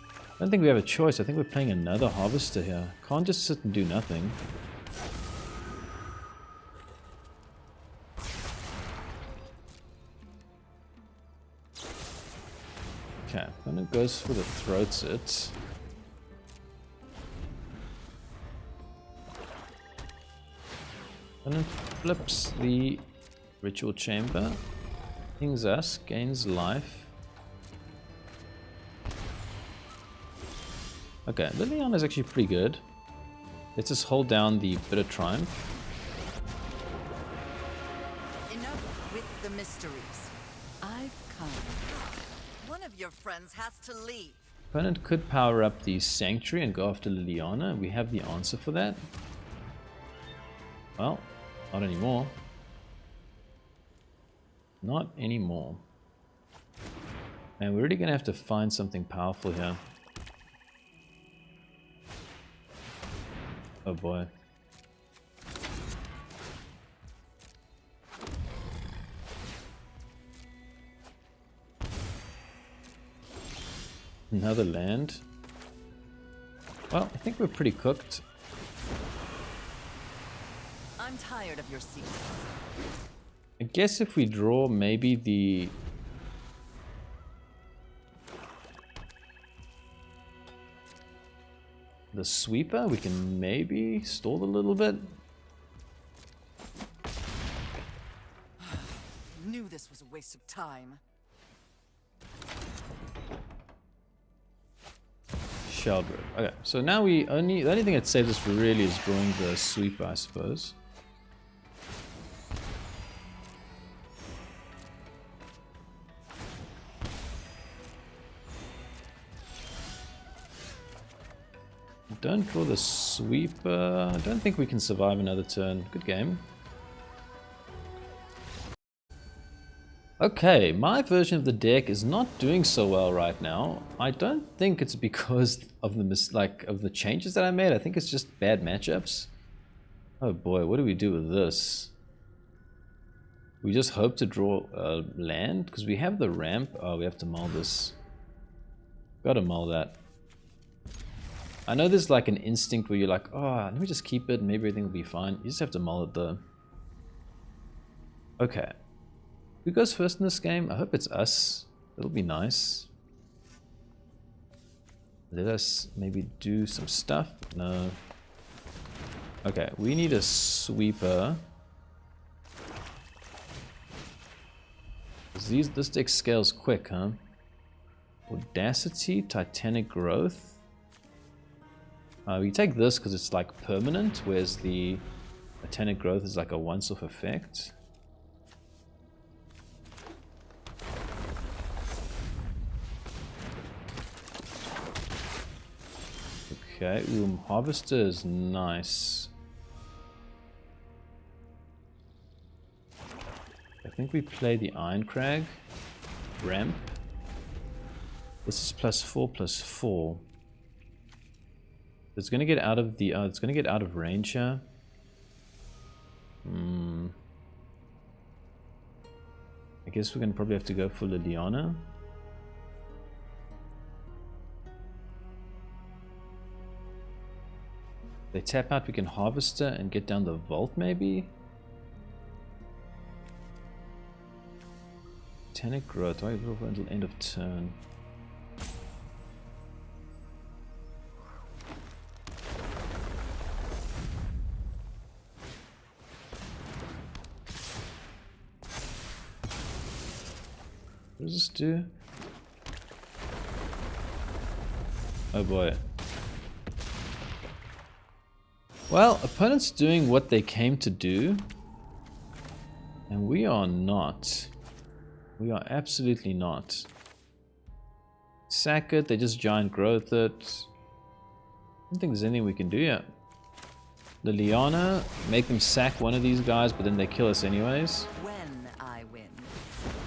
I don't think we have a choice. I think we're playing another Harvester here. Can't just sit and do nothing. Okay, then it goes for the Throat Sit. And it flips the Ritual Chamber. Pings us, gains life. Okay, Liliana is actually pretty good. Let's just hold down the Bitter Triumph. Enough with the mysteries. I've come. One of your friends has to leave. Opponent could power up the Sanctuary and go after Liliana. We have the answer for that. Well, not anymore. Not anymore. And we're really going to have to find something powerful here. Oh boy. Another land. Well, I think we're pretty cooked. I'm tired of your secrets. I guess if we draw maybe the sweeper, we can maybe stall a little bit. Knew this was a waste of time. Sheldred. Okay, so now the only thing that saves us really is drawing the sweeper, I suppose. Don't draw the sweeper. I don't think we can survive another turn. Good game. Okay, my version of the deck is not doing so well right now. I don't think it's because of the changes that I made. I think it's just bad matchups. Oh boy, what do we do with this? We just hope to draw land because we have the ramp. Oh, we have to mull this. Gotta mull that. I know there's like an instinct where you're like, oh, let me just keep it and maybe everything will be fine. You just have to mull it though. Okay. Who goes first in this game? I hope it's us. It'll be nice. Let us maybe do some stuff. No. Okay, we need a sweeper. This deck scales quick, huh? Audacity, Titanic Growth. We take this because it's like permanent, whereas the Titanic Growth is like a once-off effect. Okay, Harvester is nice. I think we play the Irencrag. Ramp. This is +4/+4. It's gonna get out of the it's gonna get out of range here. I guess we're gonna probably have to go for Liliana. They tap out, we can Harvester and get down the Vault maybe? Titanic Growth, why until end of turn? What does this do? Oh boy. Well, opponent's doing what they came to do, and we are not. We are absolutely not. Sack it, they just giant growth it. I don't think there's anything we can do yet. Liliana, make them sack one of these guys, but then they kill us anyways. When I win,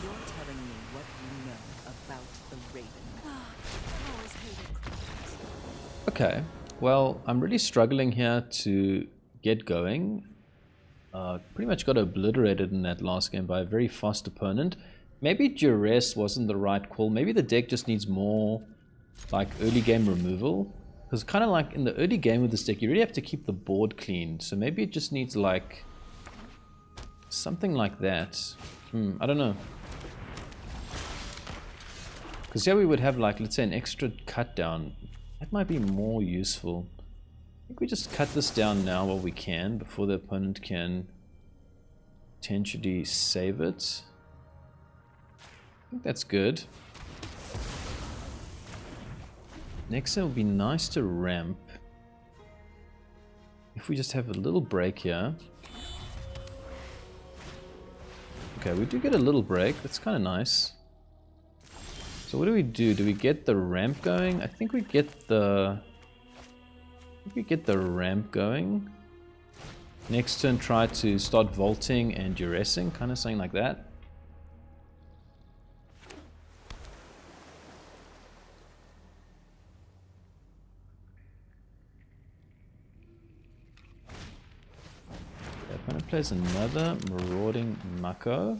you're telling me what you know about the Raven. I always hated cards. Okay, well, I'm really struggling here to get going. Pretty much got obliterated in that last game by a very fast opponent. Maybe Duress wasn't the right call. Maybe the deck just needs more like early game removal. Because kind of like in the early game with this deck, you really have to keep the board clean. So maybe it just needs like something like that. I don't know. Because here we would have like, let's say an extra cut down. That might be more useful. I think we just cut this down now while we can, before the opponent can potentially save it. I think that's good. Next it would be nice to ramp. If we just have a little break here. Okay, we do get a little break. That's kind of nice. So what do? Do we get the ramp going? I think we get the... ramp going. Next turn try to start vaulting and duressing, kind of something like that. The opponent plays another Marauding Mako.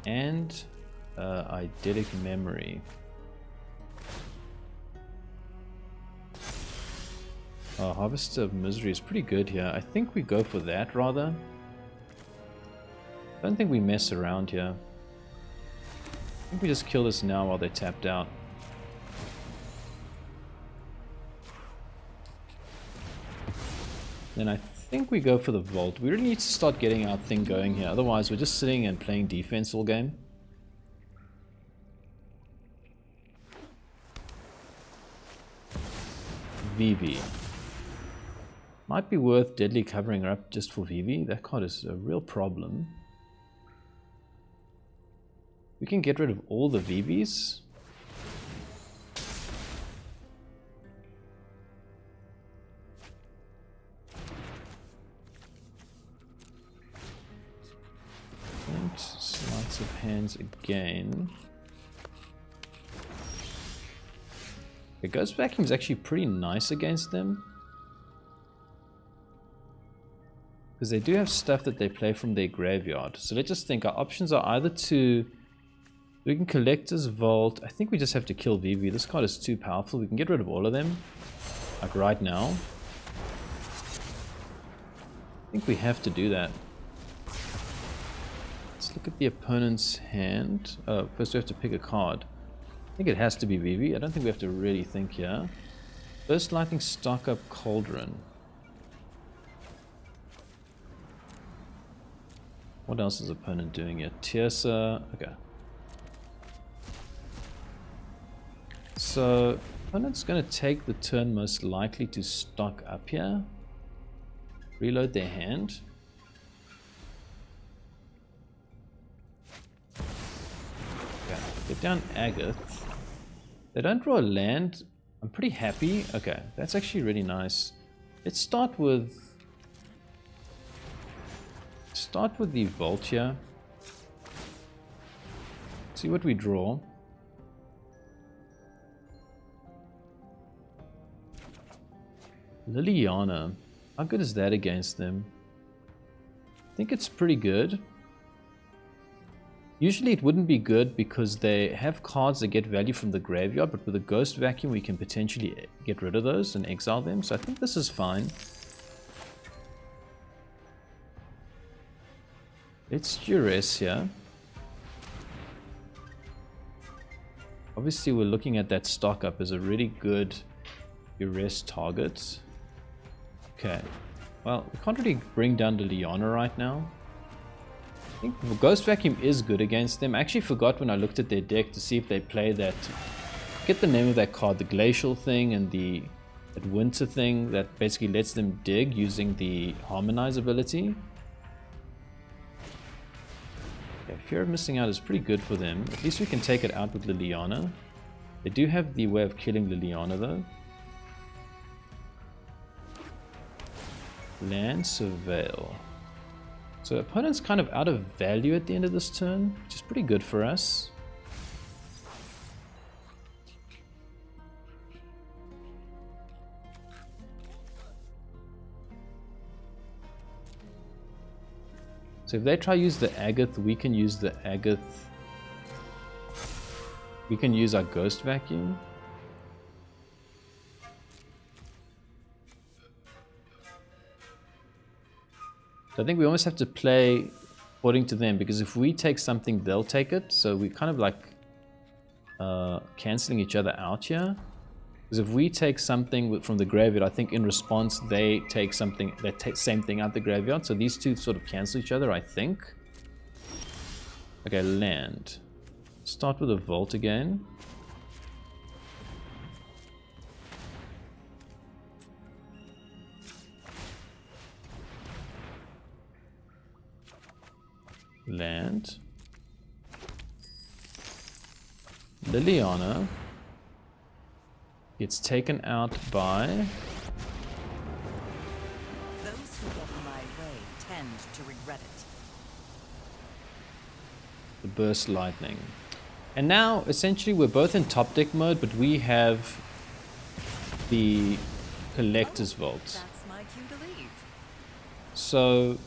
And Eidetic Memory. Harvest of Misery is pretty good here. I think we go for that rather. I don't think we mess around here. I think we just kill this now while they're tapped out. Then I think we go for the Vault. We really need to start getting our thing going here. Otherwise we're just sitting and playing defense all game. Vivi. Might be worth deadly covering her up just for Vivi. That card is a real problem. We can get rid of all the Vivis. And sleights of hands again. The Ghost Vacuum is actually pretty nice against them. Because they do have stuff that they play from their graveyard. So let's just think, our options are either to... We can Collector's Vault. I think we just have to kill Vivi. This card is too powerful. We can get rid of all of them. Like right now. I think we have to do that. Let's look at the opponent's hand. First we have to pick a card. I think it has to be Vivi. I don't think we have to really think here. First Lightning, stock up Cauldron. What else is opponent doing here? Tiersa. Okay. So opponent's going to take the turn most likely to stock up here. Reload their hand. Okay. Get down Agath. They don't draw a land. I'm pretty happy. Okay, that's actually really nice. Let's start with the Vault here. See what we draw. Liliana. How good is that against them? I think it's pretty good. Usually it wouldn't be good because they have cards that get value from the graveyard, but with a Ghost Vacuum we can potentially get rid of those and exile them, so I think this is fine. Let's Duress here. Obviously we're looking at that stock up as a really good Duress target. Okay, well we can't really bring down the Liliana right now. I think Ghost Vacuum is good against them. I actually forgot when I looked at their deck to see if they play that, get the name of that card, the Glacial thing and that Winter thing that basically lets them dig using the Harmonize ability. Okay, Fear of Missing Out is pretty good for them. At least we can take it out with Liliana. They do have the way of killing Liliana though. Land Surveil. So opponent's kind of out of value at the end of this turn, which is pretty good for us. So if they try to use the Agath, we can use the Agath. We can use our Ghost Vacuum. So I think we almost have to play according to them, because if we take something, they'll take it. So we're kind of like cancelling each other out here. Because if we take something from the graveyard, I think in response they take something, they take same thing out the graveyard. So these two sort of cancel each other, I think. Okay, land. Start with a Vault again. Land. Liliana gets taken out by... Those who get in my way tend to regret it. the Burst Lightning. And now, essentially, we're both in top deck mode, but we have the Collector's Vault. That's my cue to leave. So,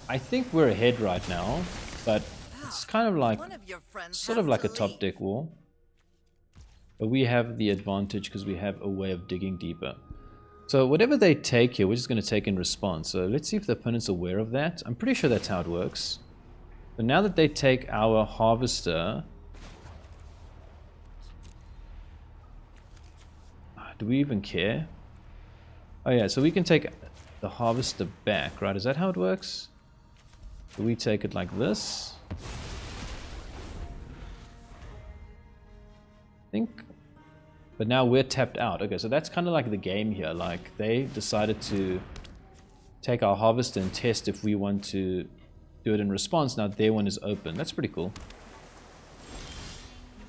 I think we're ahead right now, but it's kind of like, One of your friends sort has of like to a top leave. deck war. But we have the advantage because we have a way of digging deeper. So whatever they take here, we're just going to take in response. So let's see if the opponent's aware of that. I'm pretty sure that's how it works. But now that they take our Harvester... do we even care? Oh yeah, so we can take the Harvester back, right? Is that how it works? Do we take it like this? I think... But now we're tapped out. Okay, so that's kind of like the game here. Like, they decided to take our Harvester and test if we want to do it in response. Now their one is open. That's pretty cool.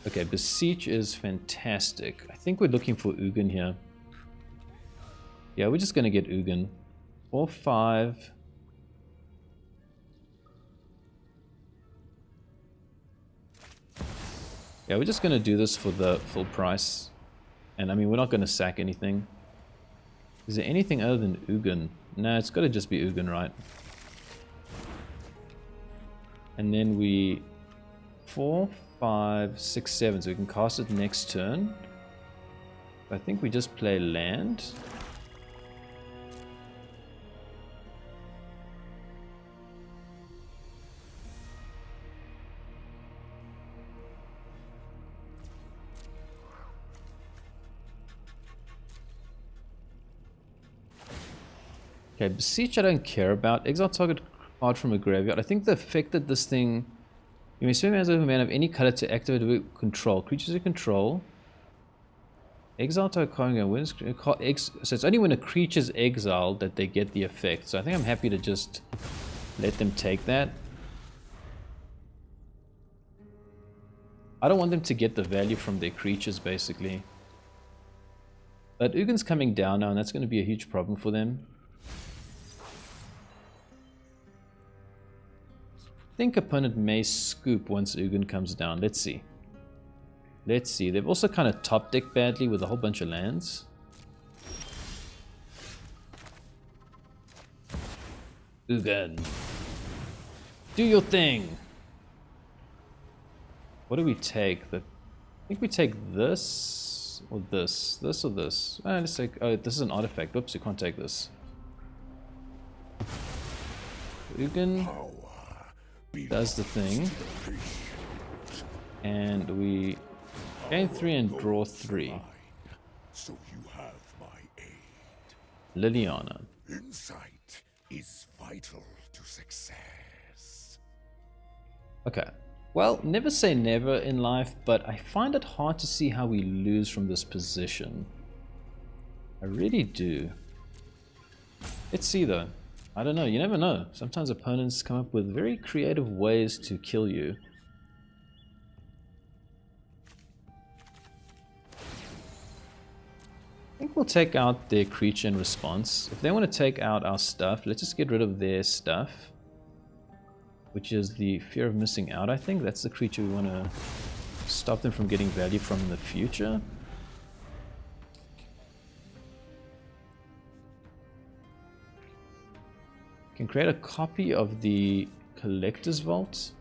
Okay, Beseech is fantastic. I think we're looking for Ugin here. Yeah, we're just going to get Ugin. 4-5. Yeah, we're just going to do this for the full price. And I mean, we're not going to sack anything. Is there anything other than Ugin? No, it's got to just be Ugin, right? And then we... 4, 5, 6, 7. So we can cast it next turn. I think we just play land. Okay, Beseech I don't care about. Exile target card from a graveyard. I think the effect that this thing... You may spend as a man of any color to activate with control. Creatures you control. Exile target card and wins. So it's only when a creature's exiled that they get the effect. So I think I'm happy to just let them take that. I don't want them to get the value from their creatures, basically. But Ugin's coming down now, and that's going to be a huge problem for them. I think opponent may scoop once Ugin comes down. Let's see. Let's see. They've also kind of top decked badly with a whole bunch of lands. Ugin, do your thing. What do we take? I think we take this or this. This or this. Let's take. Oh, this is an artifact. Oops, you can't take this. Ugin does the thing. And we gain 3 and draw 3. So you have my aid. Liliana. Insight is vital to success. Okay. Well, never say never in life, but I find it hard to see how we lose from this position. I really do. Let's see though. I don't know, you never know. Sometimes opponents come up with very creative ways to kill you. I think we'll take out their creature in response. If they want to take out our stuff, let's just get rid of their stuff. Which is the fear of missing out, I think. That's the creature we want to stop them from getting value from in the future. Can create a copy of the Collector's Vault.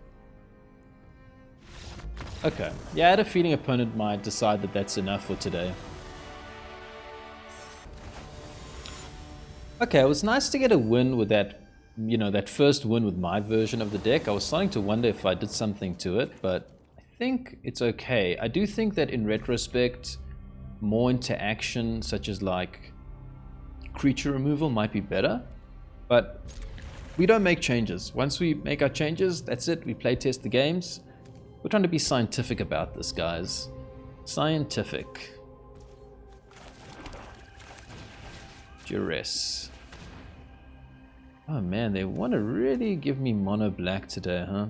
Okay. Yeah, I had a feeling opponent might decide that that's enough for today. Okay, it was nice to get a win with that. You know, that first win with my version of the deck. I was starting to wonder if I did something to it, but I think it's okay. I do think that in retrospect, more interaction, such as like creature removal, might be better. But we don't make changes. Once we make our changes, that's it. We play test the games. We're trying to be scientific about this, guys. Scientific. Duress. Oh man, they want to really give me mono black today, huh?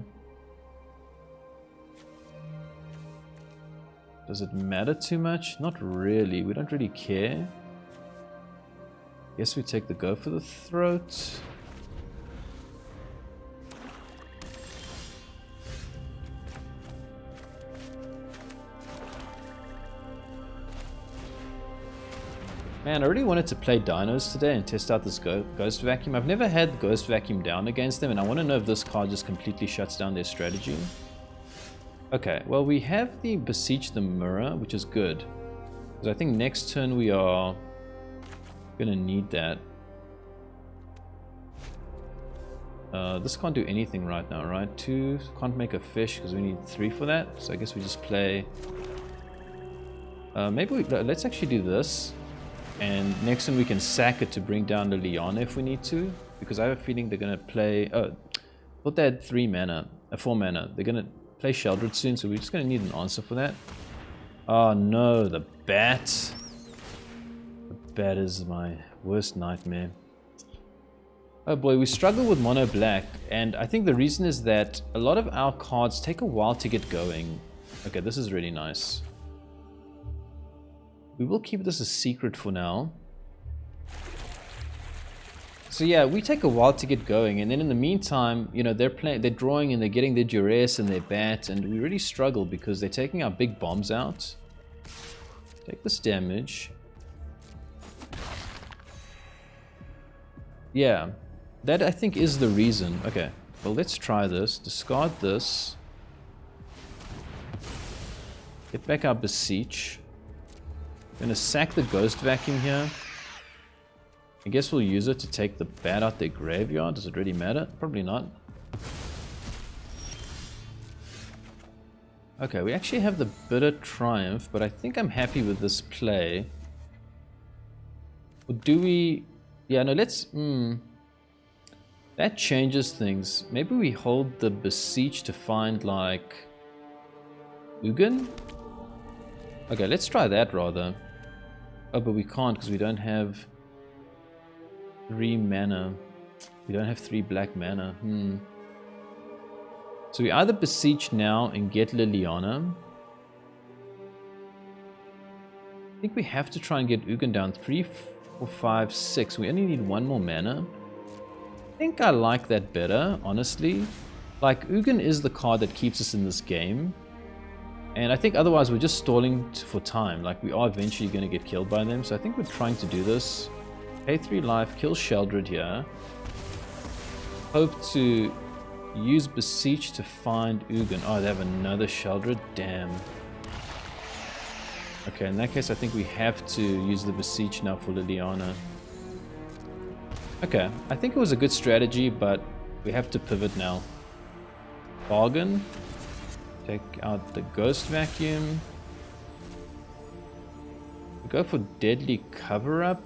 Does it matter too much? Not really. We don't really care. Guess we take the go for the throat. Man, I really wanted to play Dinos today and test out this Ghost Vacuum. I've never had Ghost Vacuum down against them, and I want to know if this card just completely shuts down their strategy. Okay, well, we have the Beseech the Mirror, which is good. Because I think next turn we are going to need that. This can't do anything right now, right? 2, can't make a fish because we need 3 for that. So I guess we just play... let's actually do this. And next turn we can sack it to bring down the Liliana if we need to. Because I have a feeling they're going to play... Oh, I thought they had 4 mana. They're going to play Sheldred soon, so we're just going to need an answer for that. Oh no, the bat. The bat is my worst nightmare. Oh boy, we struggle with mono black. And I think the reason is that a lot of our cards take a while to get going. Okay, this is really nice. We will keep this a secret for now. So yeah, we take a while to get going, and then in the meantime, you know, they're drawing and they're getting their Duress and their bat, and we really struggle because they're taking our big bombs out. Take this damage. Yeah, that I think is the reason. Okay, well, let's try this. Discard this. Get back our Beseech. Gonna sack the Ghost Vacuum here. I guess we'll use it to take the bat out their graveyard. Does it really matter? Probably not. Okay, we actually have the Bitter Triumph, but I think I'm happy with this play. Or do we... Yeah, no, let's... That changes things. Maybe we hold the Beseech to find, like... Ugin? Okay, let's try that rather. Oh, but we can't because we don't have 3 mana. We don't have 3 black mana. So we either Beseech now and get Liliana. I think we have to try and get Ugin down. 3, 4, 5, 6. We only need 1 more mana. I think I like that better, honestly. Like, Ugin is the card that keeps us in this game. And I think otherwise we're just stalling for time. Like, we are eventually going to get killed by them. So I think we're trying to do this. Pay 3 life, kill Sheldred here. Hope to use Beseech to find Ugin. Oh, they have another Sheldred? Damn. Okay, in that case I think we have to use the Beseech now for Liliana. Okay, I think it was a good strategy, but we have to pivot now. Bargain. Take out the Ghost Vacuum. We go for Deadly Cover-Up,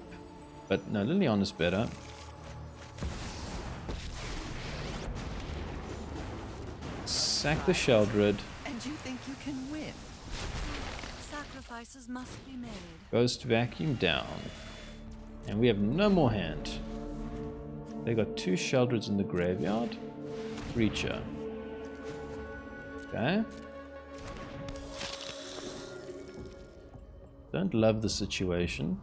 but no, Liliana's better. Sack the Sheldred. And you think you can win? Sacrifices must be made. Ghost Vacuum down. And we have no more hand. They got 2 Sheldreds in the graveyard. Reacher. Okay. Don't love the situation.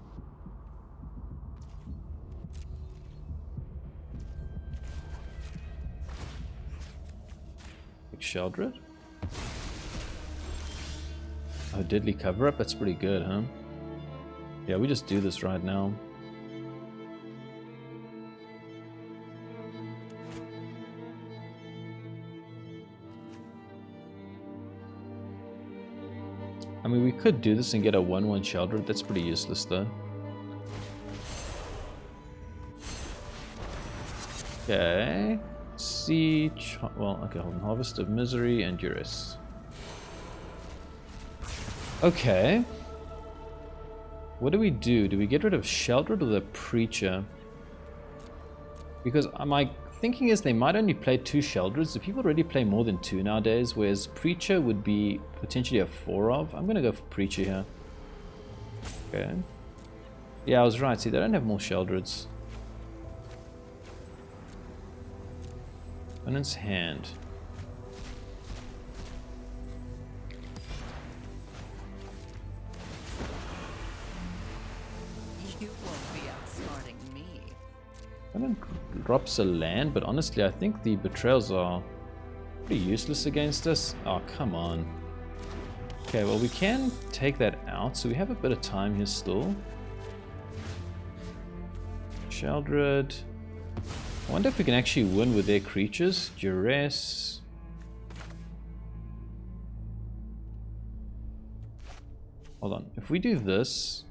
Sheldred. Oh, Deadly Cover-Up? That's pretty good, huh? Yeah, we just do this right now. I mean, we could do this and get a 1/1 Sheldred. That's pretty useless, though. Okay. Siege. Well, okay, hold on. Harvest of Misery and Duress. Okay. What do we do? Do we get rid of Sheldred or the Preacher? Because my thinking is they might only play 2 Sheldreds. Do people already play more than 2 nowadays? Whereas Preacher would be potentially a 4 of. I'm going to go for Preacher here. Okay. Yeah, I was right. See, they don't have more Sheldreds. Opponent's hand. You won't be outsmarting me. Opponent drops a land, but honestly, I think the betrayals are pretty useless against us. Oh, come on. Okay, well, we can take that out, so we have a bit of time here still. Sheldred. I wonder if we can actually win with their creatures. Duress. Hold on. If we do this,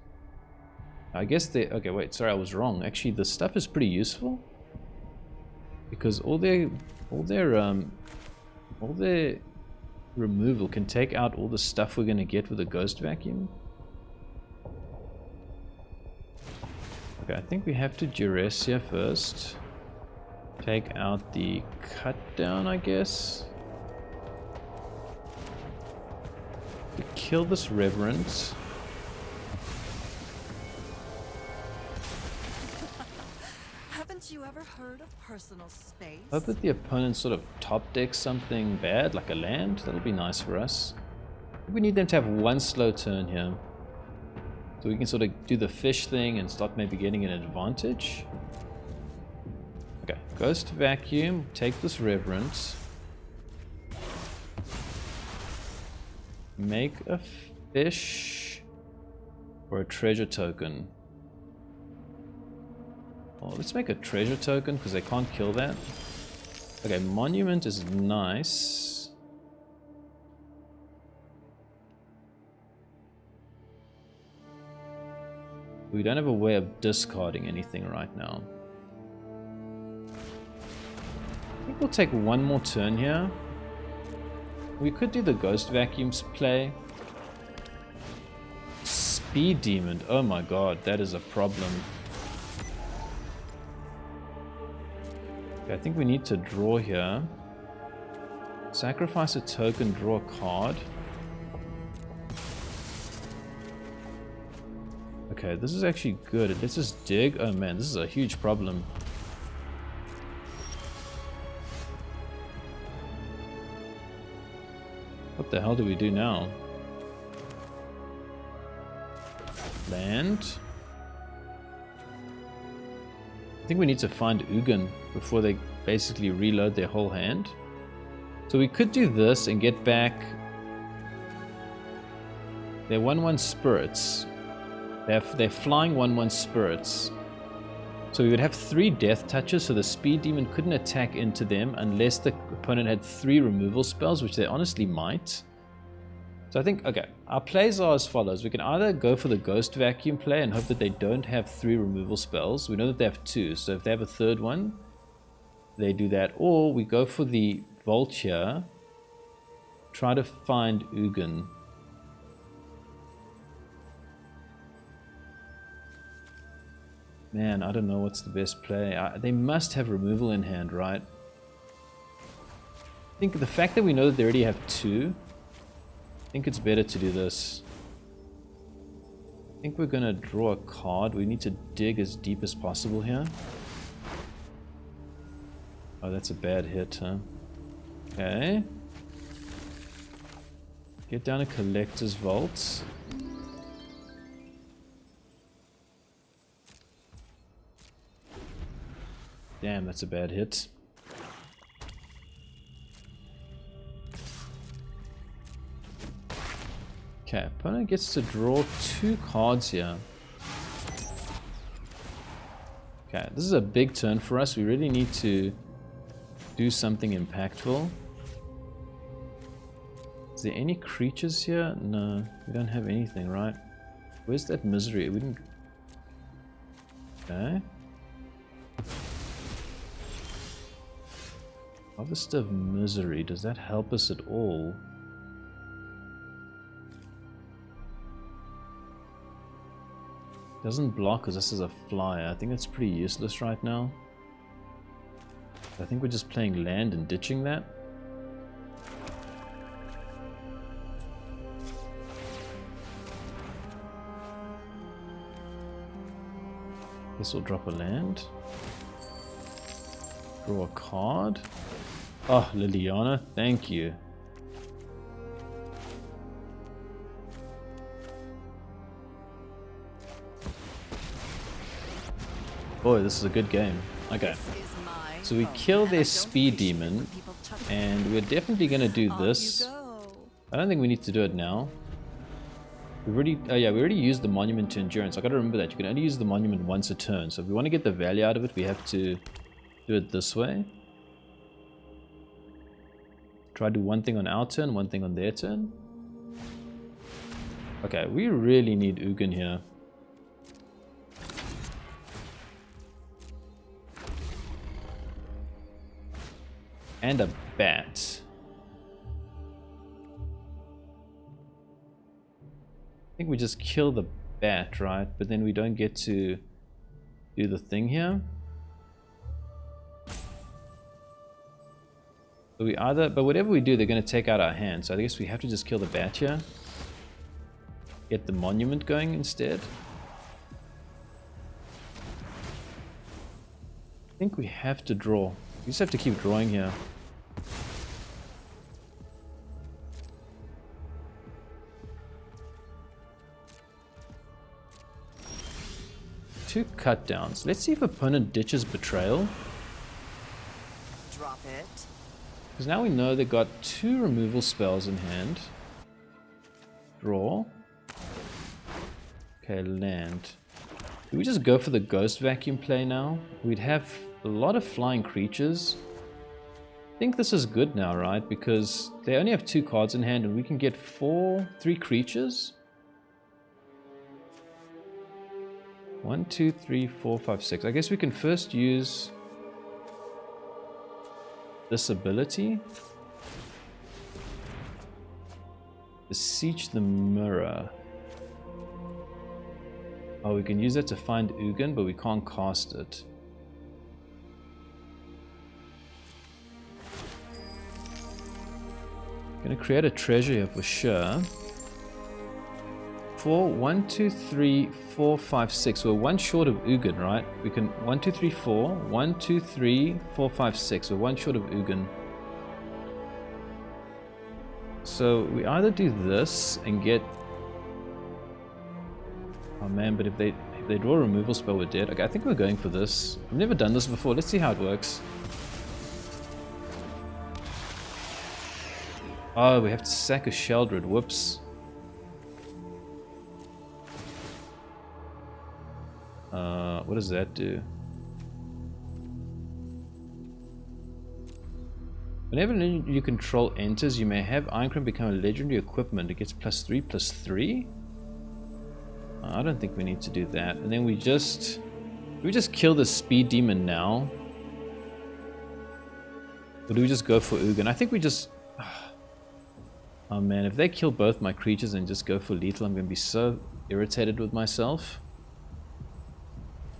I guess they... Okay, wait. Sorry, I was wrong. Actually, the stuff is pretty useful because all their removal can take out all the stuff we're gonna get with a Ghost Vacuum. Okay, I think we have to Duress here first. Take out the cut down, I guess. We kill this Reverend. Haven't you ever heard of personal space? Hope that the opponent sort of top decks something bad, like a land. That'll be nice for us. We need them to have 1 slow turn here. So we can sort of do the fish thing and start maybe getting an advantage. Okay, Ghost Vacuum, take this Reverence. Make a fish or a treasure token. Oh, let's make a treasure token because they can't kill that. Okay, Monument is nice. We don't have a way of discarding anything right now. I think we'll take 1 more turn here. We could do the Ghost Vacuums play. Speed Demon. Oh my god, that is a problem. Okay, I think we need to draw here. Sacrifice a token, draw a card. Okay, this is actually good. Let's just dig. Oh man, this is a huge problem. What the hell do we do now? Land. I think we need to find Ugin before they basically reload their whole hand. So we could do this and get back their 1/1 spirits. They're flying 1/1 spirits. So we would have 3 death touches, so the speed demon couldn't attack into them unless the opponent had 3 removal spells, which they honestly might. So I think, okay, our plays are as follows. We can either go for the Ghost Vacuum play and hope that they don't have 3 removal spells. We know that they have 2, so if they have a 3rd one, they do that. Or we go for the Vault here, try to find Ugin. Man, I don't know what's the best play. They must have removal in hand, right? I think the fact that we know that they already have 2, I think it's better to do this. I think we're going to draw a card. We need to dig as deep as possible here. Oh, that's a bad hit, huh? Okay. Get down a Collector's Vault. Damn, that's a bad hit. Okay, opponent gets to draw 2 cards here. Okay, this is a big turn for us. We really need to do something impactful. Is there any creatures here? No, we don't have anything, right? Where's that misery? We didn't... Okay. Harvest of Misery, does that help us at all? Doesn't block because this is a flyer. I think that's pretty useless right now. I think we're just playing land and ditching that. Guess we'll drop a land. Draw a card. Oh, Liliana, thank you. Boy, this is a good game. Okay. So we kill their speed demon, and we're definitely going to do this. I don't think we need to do it now. We already used the Monument to Endurance. I got to remember that you can only use the Monument once a turn. So if we want to get the value out of it, we have to do it this way. Try to do one thing on our turn, one thing on their turn. Okay, we really need Ugin here. And a bat. I think we just kill the bat, right? But then we don't get to do the thing here. So we either, but whatever we do, they're going to take out our hand. So I guess we have to just kill the bat here. Get the monument going instead. I think we have to draw. We just have to keep drawing here. Two cut downs. Let's see if opponent ditches Betrayal. Drop it. Because now we know they got 2 removal spells in hand. Draw. Okay, land. Do we just go for the Ghost Vacuum play now? We'd have a lot of flying creatures. I think this is good now, right? Because they only have 2 cards in hand and we can get 3 creatures. 1, 2, 3, 4, 5, 6. I guess we can first use this ability. Beseech the Mirror. Oh, we can use that to find Ugin, but we can't cast it. Gonna create a treasure here for sure. 1, 2, 3, 4, 5, 6. We're one short of Ugin, right? We can 1, 2, 3, 4. 1, 2, 3, 4, 5, 6. We're one short of Ugin. So we either do this and get. Oh man, but if they draw a removal spell, we're dead. Okay, I think we're going for this. I've never done this before. Let's see how it works. Oh, we have to sack a Sheldred. Whoops. What does that do? Whenever you control enters, you may have Irencrag become a legendary equipment. It gets +3/+3. I don't think we need to do that. And then we just kill the speed demon now. Or do we just go for Ugin? I think we just. Oh man, if they kill both my creatures and just go for lethal, I'm gonna be so irritated with myself.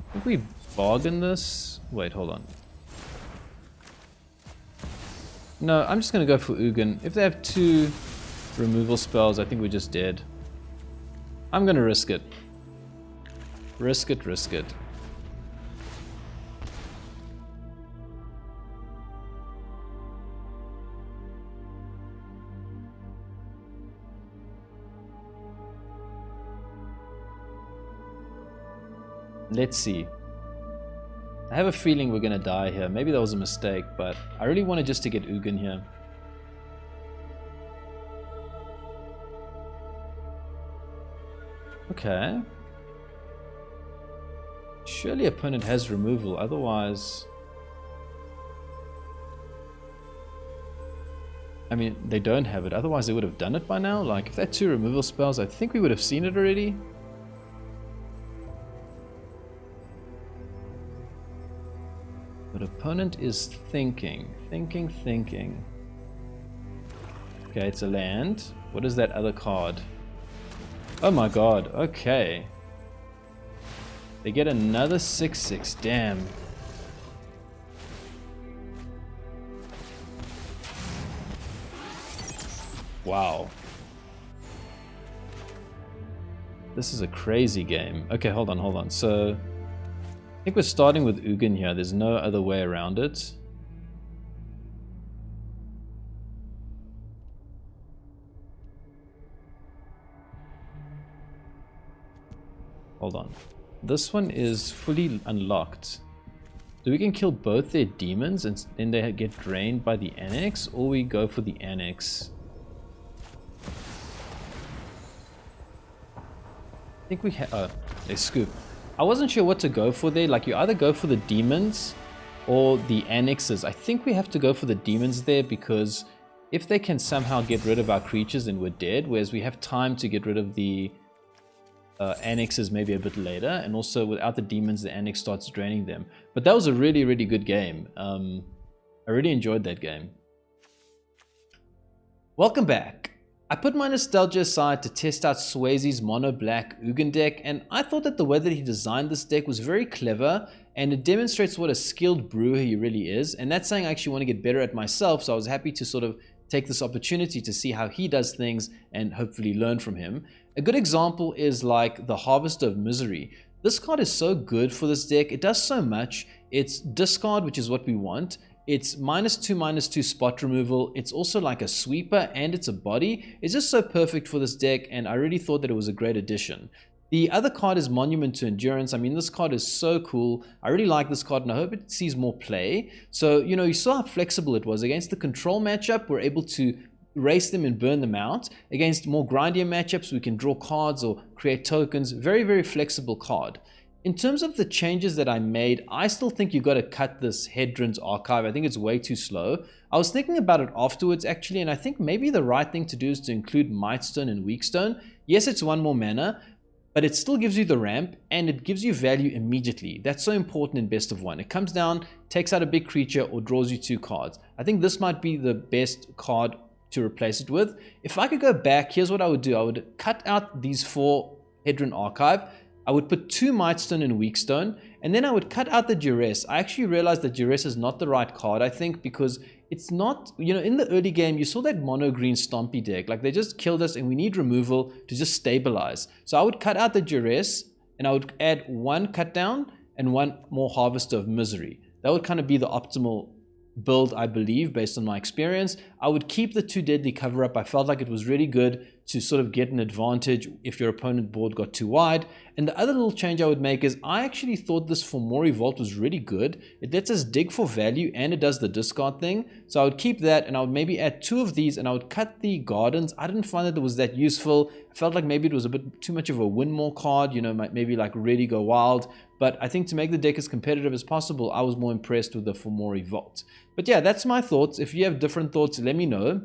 I think we bargain this. Wait, hold on. No, I'm just gonna go for Ugin. If they have 2 removal spells, I think we're just dead. I'm gonna risk it. Risk it, risk it. Let's see. I have a feeling we're gonna die here. Maybe that was a mistake, but I really wanted just to get Ugin here. Okay. Surely opponent has removal, otherwise. I mean, they don't have it, otherwise they would have done it by now. Like, if they had 2 removal spells, I think we would have seen it already. But opponent is thinking. Okay, it's a land. What is that other card? Oh my god, okay. They get another 6/6, damn. Wow. This is a crazy game. Okay, hold on. So I think we're starting with Ugin here. There's no other way around it. Hold on. This one is fully unlocked. So we can kill both their demons and then they get drained by the Annex, or we go for the Annex. I think we have... they scoop. I wasn't sure what to go for there. Like, you either go for the demons or the annexes. I think we have to go for the demons there, because if they can somehow get rid of our creatures, then we're dead. Whereas we have time to get rid of the annexes maybe a bit later. And also without the demons, the annex starts draining them. But that was a really, really good game. I really enjoyed that game. Welcome back. I put my nostalgia aside to test out Swayze's mono black Ugin deck, and I thought that the way that he designed this deck was very clever, and it demonstrates what a skilled brewer he really is. And that's something I actually want to get better at myself, so I was happy to sort of take this opportunity to see how he does things and hopefully learn from him. A good example is like the Harvest of Misery. This card is so good for this deck. It does so much. It's discard, which is what we want. It's -2/-2 spot removal. It's also like a sweeper, and it's a body. It's just so perfect for this deck, and I really thought that it was a great addition. The other card is Monument to Endurance. I mean, this card is so cool. I really like this card, and I hope it sees more play. So, you know, you saw how flexible it was. Against the control matchup, we're able to race them and burn them out. Against more grindier matchups, we can draw cards or create tokens. Very, very flexible card. In terms of the changes that I made, I still think you got to cut this Hedron's Archive. I think it's way too slow. I was thinking about it afterwards actually, and I think maybe the right thing to do is to include Mightstone and Weakstone. Yes, it's 1 more mana, but it still gives you the ramp, and it gives you value immediately. That's so important in best of 1. It comes down, takes out a big creature, or draws you 2 cards. I think this might be the best card to replace it with. If I could go back, here's what I would do. I would cut out these 4 Hedron Archive. I would put 2 Mightstone and Weakstone, And then I would cut out the Duress. I actually realized that Duress is not the right card, I think, because it's not, you know, in the early game, you saw that mono green stompy deck. Like, they just killed us and we need removal to just stabilize. So I would cut out the Duress and I would add 1 cut down and 1 more Harvester of Misery. That would kind of be the optimal build, I believe, based on my experience. I would keep the 2 Deadly Cover Up. I felt like it was really good to sort of get an advantage if your opponent board got too wide. And the other little change I would make is I actually thought this Fomori Vault was really good. It lets us dig for value and it does the discard thing. So I would keep that and I would maybe add 2 of these and I would cut the Gardens. I didn't find that it was that useful. I felt like maybe it was a bit too much of a win more card, you know, maybe like really go wild. But I think to make the deck as competitive as possible, I was more impressed with the Fomori Vault. But yeah, that's my thoughts. If you have different thoughts, let me know.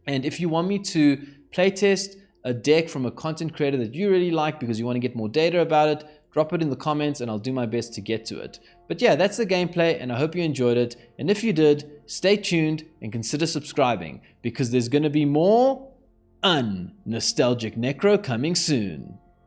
And if you want me to playtest a deck from a content creator that you really like because you want to get more data about it, drop it in the comments and I'll do my best to get to it. But yeah, that's the gameplay and I hope you enjoyed it. And if you did, stay tuned and consider subscribing because there's going to be more un-nostalgic Necro coming soon.